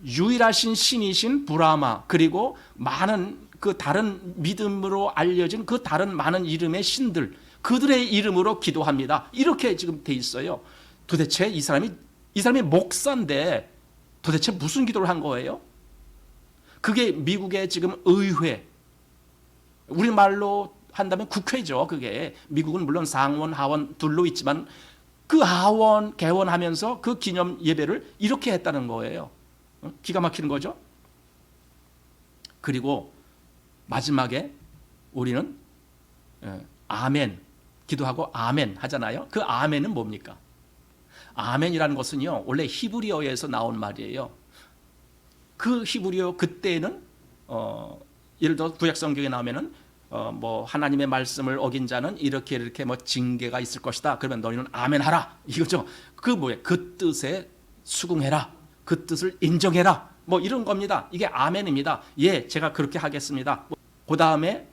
유일하신 신이신 브라마, 그리고 많은 그 다른 믿음으로 알려진 그 다른 많은 이름의 신들, 그들의 이름으로 기도합니다. 이렇게 지금 돼 있어요. 도대체 이 사람이 목사인데 도대체 무슨 기도를 한 거예요? 그게 미국의 지금 의회, 우리말로 한다면 국회죠. 그게 미국은 물론 상원, 하원 둘로 있지만 그 하원 개원하면서 그 기념 예배를 이렇게 했다는 거예요. 기가 막히는 거죠. 그리고 마지막에 우리는 아멘 기도하고 아멘 하잖아요. 그 아멘은 뭡니까? 아멘이라는 것은요, 원래 히브리어에서 나온 말이에요. 그 히브리어 그때는 예를 들어 구약 성경에 나오면은 뭐 하나님의 말씀을 어긴 자는 이렇게 뭐 징계가 있을 것이다. 그러면 너희는 아멘하라, 이거죠. 그 뭐예요? 그 뜻에 수긍해라, 그 뜻을 인정해라, 뭐 이런 겁니다. 이게 아멘입니다. 예, 제가 그렇게 하겠습니다. 그 다음에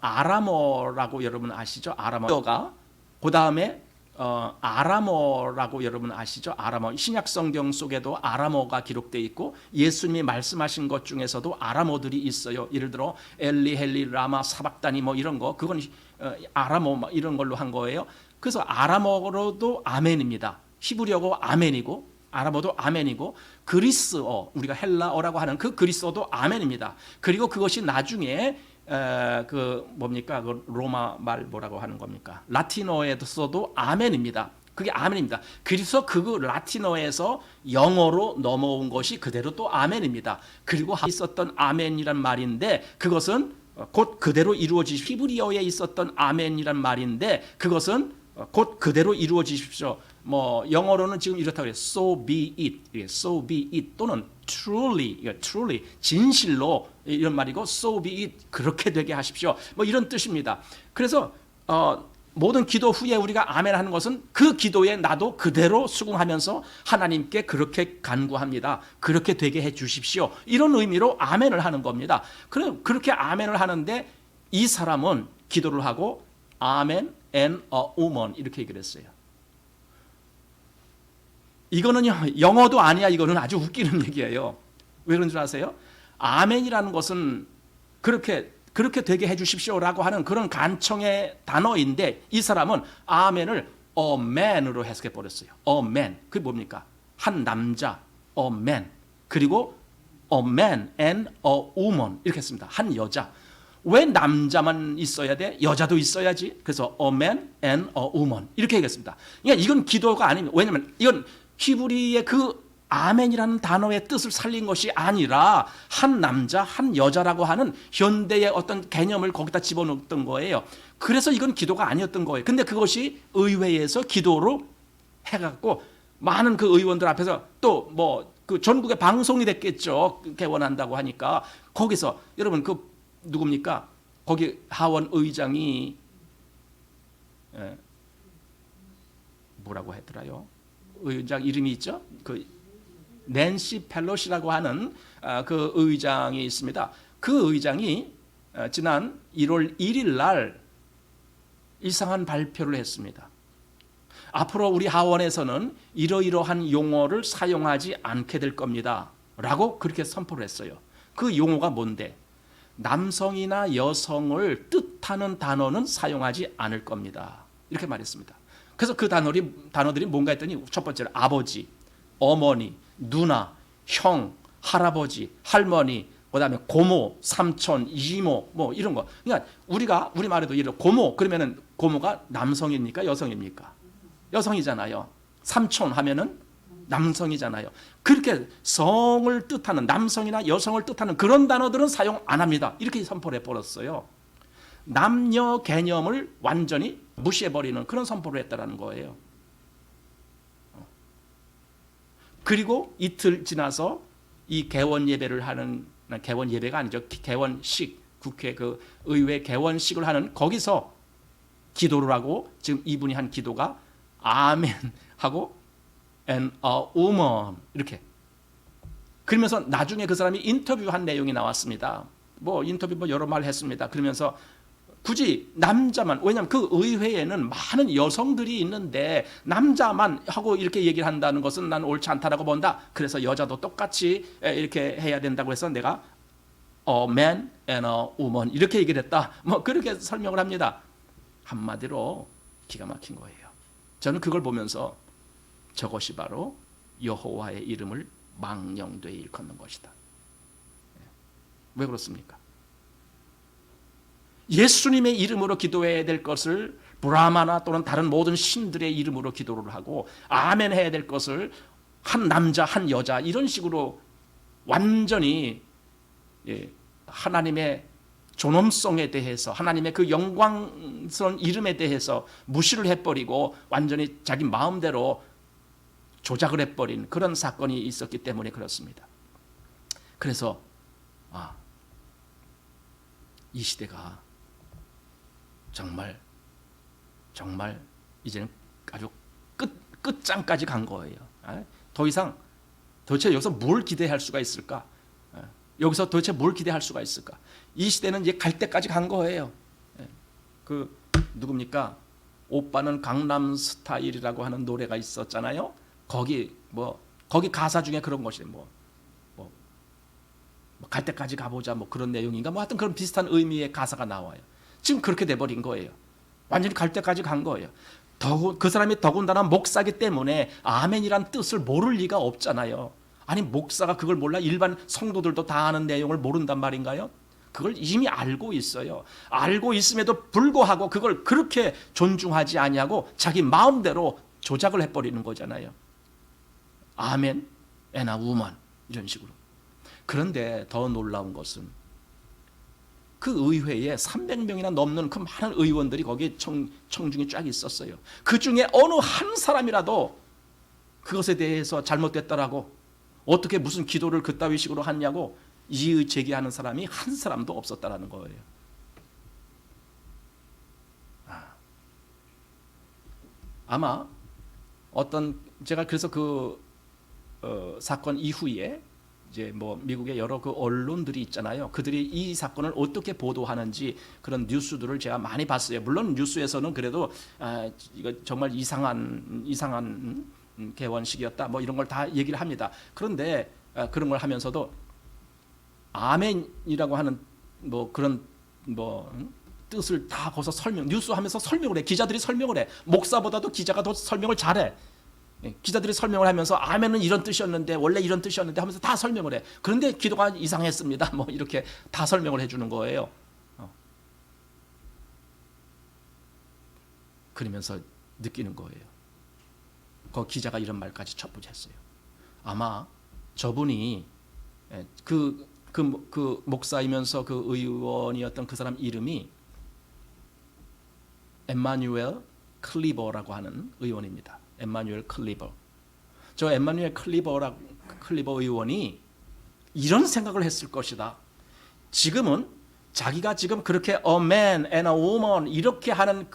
아람어라고 여러분 아시죠? 아람어가 그 다음에 아람어라고 여러분 아시죠? 아람어. 신약 성경 속에도 아람어가 기록되어 있고 예수님이 말씀하신 것 중에서도 아람어들이 있어요. 예를 들어 엘리 헬리 라마 사박다니 뭐 이런 거, 그건 아람어 이런 걸로 한 거예요. 그래서 아람어로도 아멘입니다. 히브리어고 아멘이고 아람어도 아멘이고, 그리스어, 우리가 헬라어라고 하는 그 그리스어도 아멘입니다. 그리고 그것이 나중에 그 뭡니까? 그 로마 말 뭐라고 하는 겁니까? 라틴어에서도 아멘입니다. 그게 아멘입니다. 그래서 그 라틴어에서 영어로 넘어온 것이 그대로 또 아멘입니다. 그리고 있었던 아멘이란 말인데 그것은 곧 그대로 이루어지십시오. 히브리어에 있었던 아멘이란 말인데 그것은 곧 그대로 이루어지십시오. 뭐 영어로는 지금 이렇다고 그래요. So be it, so be it 또는 truly, truly 진실로 이런 말이고 so be it 그렇게 되게 하십시오. 뭐 이런 뜻입니다. 그래서 모든 기도 후에 우리가 아멘 하는 것은 그 기도에 나도 그대로 수긍하면서 하나님께 그렇게 간구합니다. 그렇게 되게 해 주십시오. 이런 의미로 아멘을 하는 겁니다. 그렇게 아멘을 하는데 이 사람은 기도를 하고 아멘 and a woman 이렇게 얘기를 했어요. 이거는요 영어도 아니야. 이거는 아주 웃기는 얘기예요. 왜 그런 줄 아세요? 아멘이라는 것은 그렇게 되게 해주십시오라고 하는 그런 간청의 단어인데 이 사람은 아멘을 a man으로 해석해 버렸어요. a man 그게 뭡니까? 한 남자 a man 그리고 a man and a woman 이렇게 했습니다. 한 여자. 왜 남자만 있어야 돼? 여자도 있어야지. 그래서 a man and a woman 이렇게 얘기했습니다. 그러니까 이건 기도가 아닙니다. 왜냐하면 이건 히브리의 그 아멘이라는 단어의 뜻을 살린 것이 아니라 한 남자, 한 여자라고 하는 현대의 어떤 개념을 거기다 집어넣었던 거예요. 그래서 이건 기도가 아니었던 거예요. 근데 그것이 의회에서 기도로 해갖고 많은 그 의원들 앞에서 또 뭐 그 전국에 방송이 됐겠죠. 개원한다고 하니까 거기서 여러분 그 누굽니까? 거기 하원 의장이 뭐라고 했더라요? 의장 이름이 있죠? 그 낸시 펠로시라고 하는 그 의장이 있습니다. 그 의장이 지난 1월 1일 날 이상한 발표를 했습니다. 앞으로 우리 하원에서는 이러이러한 용어를 사용하지 않게 될 겁니다. 라고 그렇게 선포를 했어요. 그 용어가 뭔데? 남성이나 여성을 뜻하는 단어는 사용하지 않을 겁니다. 이렇게 말했습니다. 그래서 그 단어들이 뭔가 했더니 첫 번째로 아버지, 어머니, 누나, 형, 할아버지, 할머니, 그다음에 고모, 삼촌, 이모 뭐 이런 거. 그러니까 우리 말에도 이런 고모 그러면은 고모가 남성입니까? 여성입니까? 여성이잖아요. 삼촌 하면은 남성이잖아요. 그렇게 성을 뜻하는 남성이나 여성을 뜻하는 그런 단어들은 사용 안 합니다. 이렇게 선포를 해버렸어요. 남녀 개념을 완전히 무시해버리는 그런 선포를 했다는 거예요. 그리고 이틀 지나서 이 개원 예배를 하는 개원 예배가 아니죠. 개원식 국회 그 의회 개원식을 하는 거기서 기도를 하고 지금 이분이 한 기도가 아멘 하고 and a woman 이렇게 그러면서 나중에 그 사람이 인터뷰한 내용이 나왔습니다. 뭐 인터뷰 뭐 여러 말 했습니다. 그러면서 굳이 남자만 왜냐하면 그 의회에는 많은 여성들이 있는데 남자만 하고 이렇게 얘기를 한다는 것은 난 옳지 않다라고 본다. 그래서 여자도 똑같이 이렇게 해야 된다고 해서 내가 a man and a woman 이렇게 얘기를 했다. 뭐 그렇게 설명을 합니다. 한마디로 기가 막힌 거예요. 저는 그걸 보면서 저것이 바로 여호와의 이름을 망령되이 일컫는 것이다. 왜 그렇습니까? 예수님의 이름으로 기도해야 될 것을 브라마나 또는 다른 모든 신들의 이름으로 기도를 하고 아멘 해야 될 것을 한 남자 한 여자 이런 식으로 완전히 하나님의 존엄성에 대해서 하나님의 그 영광스러운 이름에 대해서 무시를 해버리고 완전히 자기 마음대로 조작을 해버린 그런 사건이 있었기 때문에 그렇습니다. 그래서 이 시대가 정말 이제는 아주 끝장까지 간 거예요. 더 이상 도대체 여기서 뭘 기대할 수가 있을까? 여기서 도대체 뭘 기대할 수가 있을까? 이 시대는 이제 갈 때까지 간 거예요. 그 누굽니까? 오빠는 강남 스타일이라고 하는 노래가 있었잖아요. 거기 가사 중에 그런 것이 갈 때까지 가보자 뭐 그런 내용인가 뭐 하여튼 그런 비슷한 의미의 가사가 나와요. 지금 그렇게 돼버린 거예요. 완전히 갈 때까지 간 거예요. 그 사람이 더군다나 목사기 때문에 아멘이란 뜻을 모를 리가 없잖아요. 아니 목사가 그걸 몰라? 일반 성도들도 다 아는 내용을 모른단 말인가요? 그걸 이미 알고 있어요. 알고 있음에도 불구하고 그걸 그렇게 존중하지 아니하고 자기 마음대로 조작을 해버리는 거잖아요. 아멘, 애나 우먼 이런 식으로. 그런데 더 놀라운 것은 그 의회에 300명이나 넘는 그 많은 의원들이 거기에 청중이 쫙 있었어요. 그 중에 어느 한 사람이라도 그것에 대해서 잘못됐다라고 어떻게 무슨 기도를 그따위 식으로 하냐고 이의 제기하는 사람이 한 사람도 없었다라는 거예요. 아마 어떤 제가 그래서 그 사건 이후에 이제 뭐 미국의 여러 그 언론들이 있잖아요. 그들이 이 사건을 어떻게 보도하는지 그런 뉴스들을 제가 많이 봤어요. 물론 뉴스에서는 그래도 이거 정말 이상한 개원식이었다 뭐 이런 걸 다 얘기를 합니다. 그런데 그런 걸 하면서도 아멘이라고 하는 뭐 그런 뭐 뜻을 다 거기서 뉴스하면서 설명을 해. 기자들이 설명을 해. 목사보다도 기자가 더 설명을 잘해. 기자들이 설명을 하면서 아멘은 이런 뜻이었는데 원래 이런 뜻이었는데 하면서 다 설명을 해. 그런데 기도가 이상했습니다. 뭐 이렇게 다 설명을 해주는 거예요. 그러면서 느끼는 거예요. 그 기자가 이런 말까지 첩부했어요. 아마 저분이 그 목사이면서 그 의원이었던 그 사람 이름이 에마뉴엘 클리버라고 하는 의원입니다. 에마뉴엘 클리버. 저 에마뉴엘 클리버 의원이 이런 생각을 했을 것이다. 지금은 자기가 지금 그렇게 a man and a woman 이렇게 하는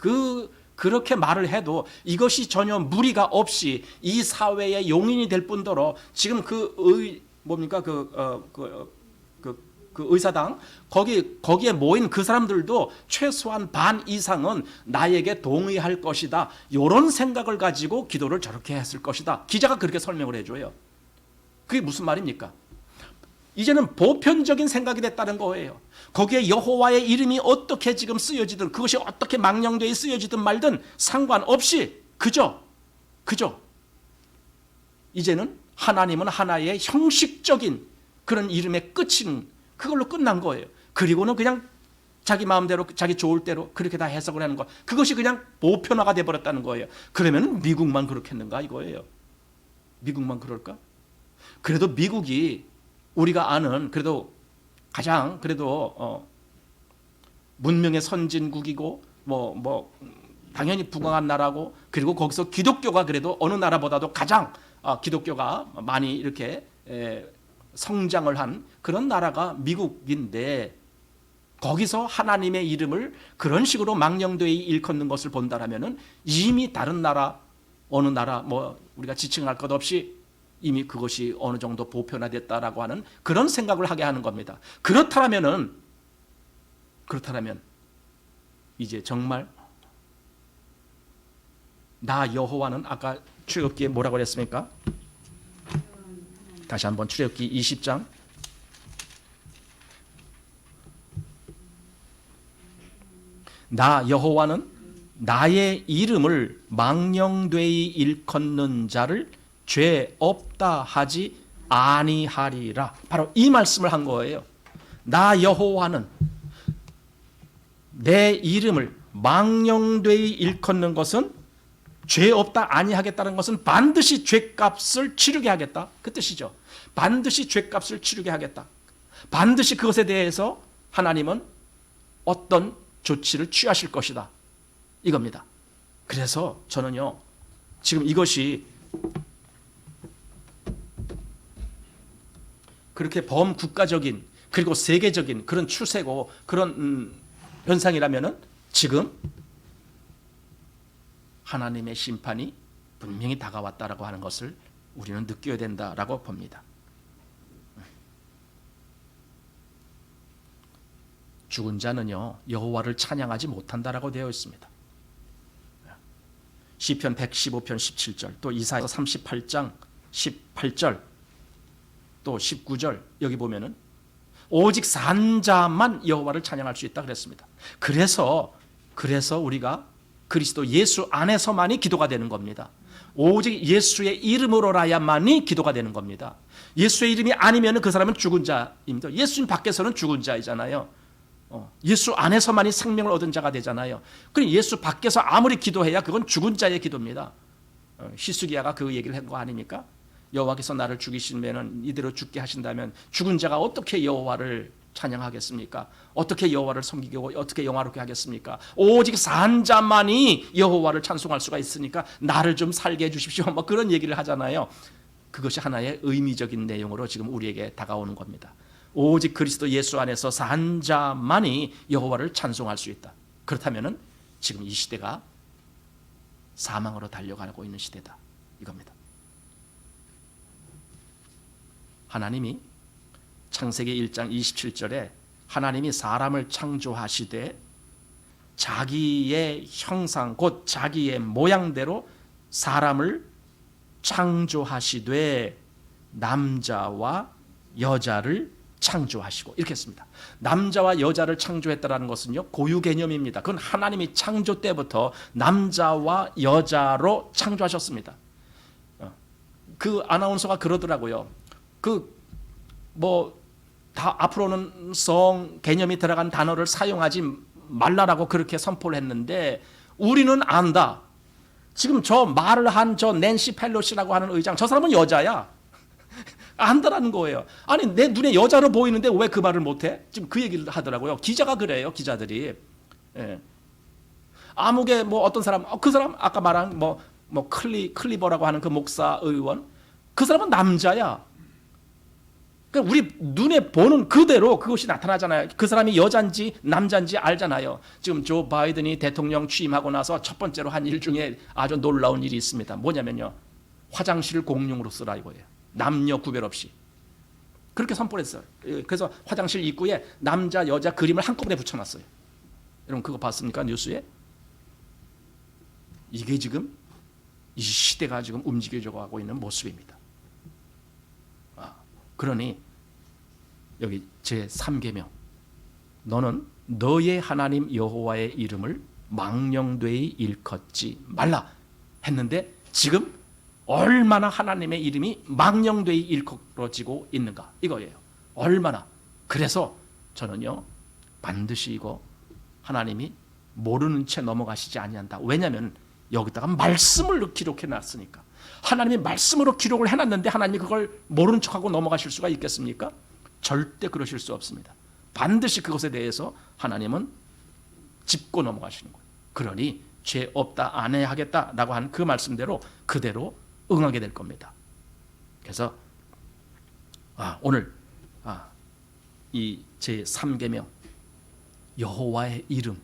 그렇게 말을 해도 이것이 전혀 무리가 없이 이 사회의 용인이 될 뿐더러 지금 그 의사당 거기에 모인 그 사람들도 최소한 반 이상은 나에게 동의할 것이다. 이런 생각을 가지고 기도를 저렇게 했을 것이다. 기자가 그렇게 설명을 해줘요. 그게 무슨 말입니까? 이제는 보편적인 생각이 됐다는 거예요. 거기에 여호와의 이름이 어떻게 지금 쓰여지든 그것이 어떻게 망령되이 쓰여지든 말든 상관없이 그저 이제는 하나님은 하나의 형식적인 그런 이름의 끝인 그걸로 끝난 거예요. 그리고는 그냥 자기 마음대로 자기 좋을 대로 그렇게 다 해석을 하는 거. 그것이 그냥 보편화가 돼버렸다는 거예요. 그러면 미국만 그렇겠는가 이거예요. 미국만 그럴까? 그래도 미국이 우리가 아는 그래도 가장 그래도 문명의 선진국이고 뭐 당연히 부강한 나라고 그리고 거기서 기독교가 그래도 어느 나라보다도 가장 기독교가 많이 이렇게 성장을 한 그런 나라가 미국인데 거기서 하나님의 이름을 그런 식으로 망령되이 일컫는 것을 본다라면은 이미 다른 나라 어느 나라 뭐 우리가 지칭할 것 없이 이미 그것이 어느 정도 보편화됐다라고 하는 그런 생각을 하게 하는 겁니다. 그렇다면 이제 정말 나 여호와는 아까 출애굽기에 뭐라고 그랬습니까? 다시 한번 출애굽기 20장 나 여호와는 나의 이름을 망령되이 일컫는 자를 죄 없다 하지 아니하리라. 바로 이 말씀을 한 거예요. 나 여호와는 내 이름을 망령되이 일컫는 것은 죄 없다 아니하겠다는 것은 반드시 죄값을 치르게 하겠다. 그 뜻이죠. 반드시 죄값을 치르게 하겠다. 반드시 그것에 대해서 하나님은 어떤 조치를 취하실 것이다. 이겁니다. 그래서 저는요. 지금 이것이 그렇게 범국가적인 그리고 세계적인 그런 추세고 그런 현상이라면은 지금 하나님의 심판이 분명히 다가왔다라고 하는 것을 우리는 느껴야 된다라고 봅니다. 죽은 자는요 여호와를 찬양하지 못한다라고 되어 있습니다. 시편 115편 17절 또 이사야 38장 18절 또 19절 여기 보면은 오직 산 자만 여호와를 찬양할 수 있다 그랬습니다. 그래서 우리가 그리스도 예수 안에서만이 기도가 되는 겁니다. 오직 예수의 이름으로라야만이 기도가 되는 겁니다. 예수의 이름이 아니면 그 사람은 죽은 자입니다. 예수님 밖에서는 죽은 자이잖아요. 예수 안에서만이 생명을 얻은 자가 되잖아요. 그럼 예수 밖에서 아무리 기도해야 그건 죽은 자의 기도입니다. 히스기야가 그 얘기를 한 거 아닙니까? 여호와께서 나를 죽이시면 이대로 죽게 하신다면 죽은 자가 어떻게 여호와를 찬양하겠습니까? 어떻게 여호와를 섬기고 어떻게 영화롭게 하겠습니까? 오직 산 자만이 여호와를 찬송할 수가 있으니까 나를 좀 살게 해주십시오. 뭐 그런 얘기를 하잖아요. 그것이 하나의 의미적인 내용으로 지금 우리에게 다가오는 겁니다. 오직 그리스도 예수 안에서 산 자만이 여호와를 찬송할 수 있다. 그렇다면은 지금 이 시대가 사망으로 달려가고 있는 시대다 이겁니다. 하나님이 창세기 1장 27절에 하나님이 사람을 창조하시되 자기의 형상 곧 자기의 모양대로 사람을 창조하시되 남자와 여자를 창조하시고 이렇게 했습니다. 남자와 여자를 창조했다는 것은요 고유 개념입니다. 그건 하나님이 창조 때부터 남자와 여자로 창조하셨습니다. 그 아나운서가 그러더라고요. 다 앞으로는 성 개념이 들어간 단어를 사용하지 말라라고 그렇게 선포를 했는데 우리는 안다. 지금 저 말을 한 저 낸시 펠로시라고 하는 의장, 저 사람은 여자야. 안다라는 거예요. 아니 내 눈에 여자로 보이는데 왜 그 말을 못해? 지금 그 얘기를 하더라고요. 기자가 그래요. 기자들이. 예. 아무개 뭐 어떤 사람, 그 사람 아까 말한 클리버라고 하는 그 목사 의원, 그 사람은 남자야. 그러니까 우리 눈에 보는 그대로 그것이 나타나잖아요. 그 사람이 여잔지 남잔지 알잖아요. 지금 조 바이든이 대통령 취임하고 나서 첫 번째로 한 일 중에 아주 놀라운 일이 있습니다. 뭐냐면요, 화장실을 공용으로 쓰라 이거예요. 남녀 구별 없이 그렇게 선포를 했어요. 그래서 화장실 입구에 남자 여자 그림을 한꺼번에 붙여놨어요. 여러분 그거 봤습니까? 뉴스에? 이게 지금 이 시대가 지금 움직여져 가고 있는 모습입니다. 그러니 여기 제3계명 너는 너의 하나님 여호와의 이름을 망령되이 일컫지 말라 했는데 지금 얼마나 하나님의 이름이 망령되이 일컬어지고 있는가 이거예요. 얼마나. 그래서 저는요 반드시 이거 하나님이 모르는 채 넘어가시지 아니한다. 왜냐하면 여기다가 말씀을 기록해 놨으니까. 하나님이 말씀으로 기록을 해놨는데 하나님이 그걸 모르는 척하고 넘어가실 수가 있겠습니까? 절대 그러실 수 없습니다. 반드시 그것에 대해서 하나님은 짚고 넘어가시는 거예요. 그러니 죄 없다 안 해야 하겠다라고 한 그 말씀대로 그대로 응하게 될 겁니다. 그래서 오늘 이 제3계명 여호와의 이름,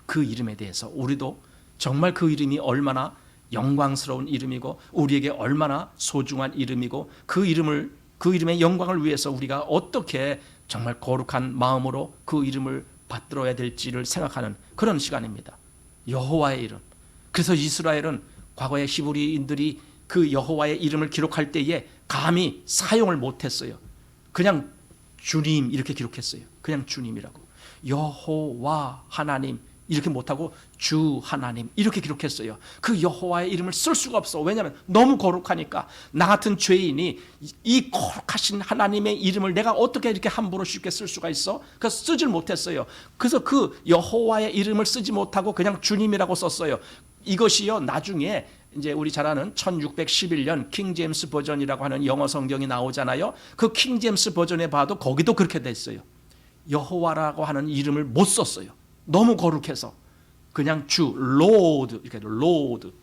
그 이름에 대해서 우리도 정말 그 이름이 얼마나 영광스러운 이름이고 우리에게 얼마나 소중한 이름이고 그 이름의 영광을 위해서 우리가 어떻게 정말 거룩한 마음으로 그 이름을 받들어야 될지를 생각하는 그런 시간입니다. 여호와의 이름. 그래서 이스라엘은 과거의 히브리인들이 그 여호와의 이름을 기록할 때에 감히 사용을 못했어요. 그냥 주님 이렇게 기록했어요. 그냥 주님이라고. 여호와 하나님 이렇게 못하고 주 하나님 이렇게 기록했어요. 그 여호와의 이름을 쓸 수가 없어. 왜냐하면 너무 거룩하니까. 나 같은 죄인이 이 거룩하신 하나님의 이름을 내가 어떻게 이렇게 함부로 쉽게 쓸 수가 있어? 그래서 쓰질 못했어요. 그래서 그 여호와의 이름을 쓰지 못하고 그냥 주님이라고 썼어요. 이것이요 나중에 이제 우리 잘 아는 1611년 킹제임스 버전이라고 하는 영어 성경이 나오잖아요. 그 킹제임스 버전에 봐도 거기도 그렇게 됐어요. 여호와라고 하는 이름을 못 썼어요. 너무 거룩해서 그냥 주, 로드 이렇게 로드.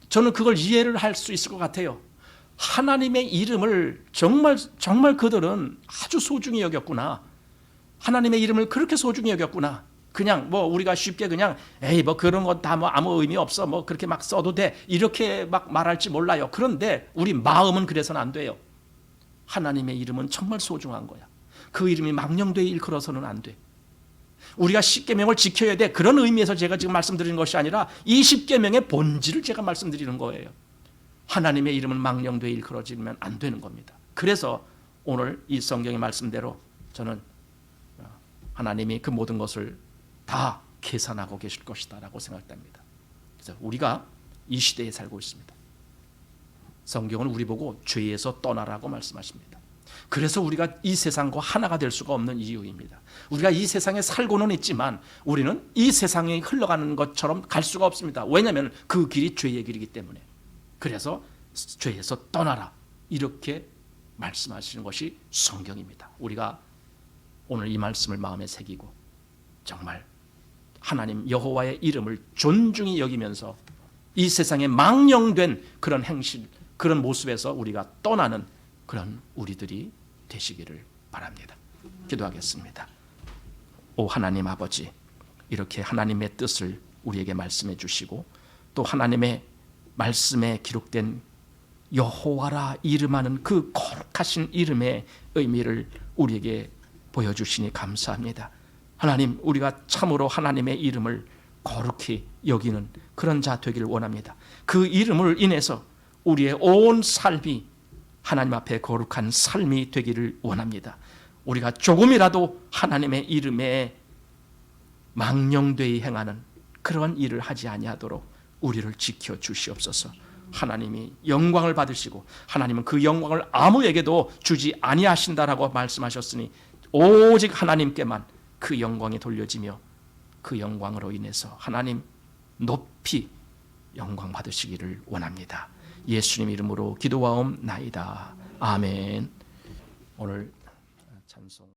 저는 그걸 이해를 할 수 있을 것 같아요. 하나님의 이름을 정말 그들은 아주 소중히 여겼구나. 하나님의 이름을 그렇게 소중히 여겼구나. 그냥 우리가 쉽게 그냥 에이 그런 건 다 아무 의미 없어 그렇게 막 써도 돼 이렇게 막 말할지 몰라요. 그런데 우리 마음은 그래서는 안 돼요. 하나님의 이름은 정말 소중한 거야. 그 이름이 망령되이 일컬어서는 안 돼. 우리가 십계명을 지켜야 돼. 그런 의미에서 제가 지금 말씀드리는 것이 아니라 이 십계명의 본질을 제가 말씀드리는 거예요. 하나님의 이름은 망령되이 일컬어지면 안 되는 겁니다. 그래서 오늘 이 성경의 말씀대로 저는 하나님이 그 모든 것을 다 계산하고 계실 것이다 라고 생각됩니다. 그래서 우리가 이 시대에 살고 있습니다. 성경은 우리 보고 죄에서 떠나라고 말씀하십니다. 그래서 우리가 이 세상과 하나가 될 수가 없는 이유입니다. 우리가 이 세상에 살고는 있지만 우리는 이 세상에 흘러가는 것처럼 갈 수가 없습니다. 왜냐하면 그 길이 죄의 길이기 때문에. 그래서 죄에서 떠나라 이렇게 말씀하시는 것이 성경입니다. 우리가 오늘 이 말씀을 마음에 새기고 정말 하나님 여호와의 이름을 존중히 여기면서 이 세상에 망령된 그런 행실, 그런 모습에서 우리가 떠나는 그런 우리들이 되시기를 바랍니다. 기도하겠습니다. 오 하나님 아버지, 이렇게 하나님의 뜻을 우리에게 말씀해 주시고 또 하나님의 말씀에 기록된 여호와라 이름하는 그 거룩하신 이름의 의미를 우리에게 보여주시니 감사합니다. 하나님, 우리가 참으로 하나님의 이름을 거룩히 여기는 그런 자 되기를 원합니다. 그 이름을 인해서 우리의 온 삶이 하나님 앞에 거룩한 삶이 되기를 원합니다. 우리가 조금이라도 하나님의 이름에 망령되이 행하는 그런 일을 하지 아니하도록 우리를 지켜 주시옵소서. 하나님이 영광을 받으시고 하나님은 그 영광을 아무에게도 주지 아니하신다라고 말씀하셨으니 오직 하나님께만 그 영광이 돌려지며 그 영광으로 인해서 하나님 높이 영광 받으시기를 원합니다. 예수님 이름으로 기도하옵나이다. 아멘. 오늘 찬송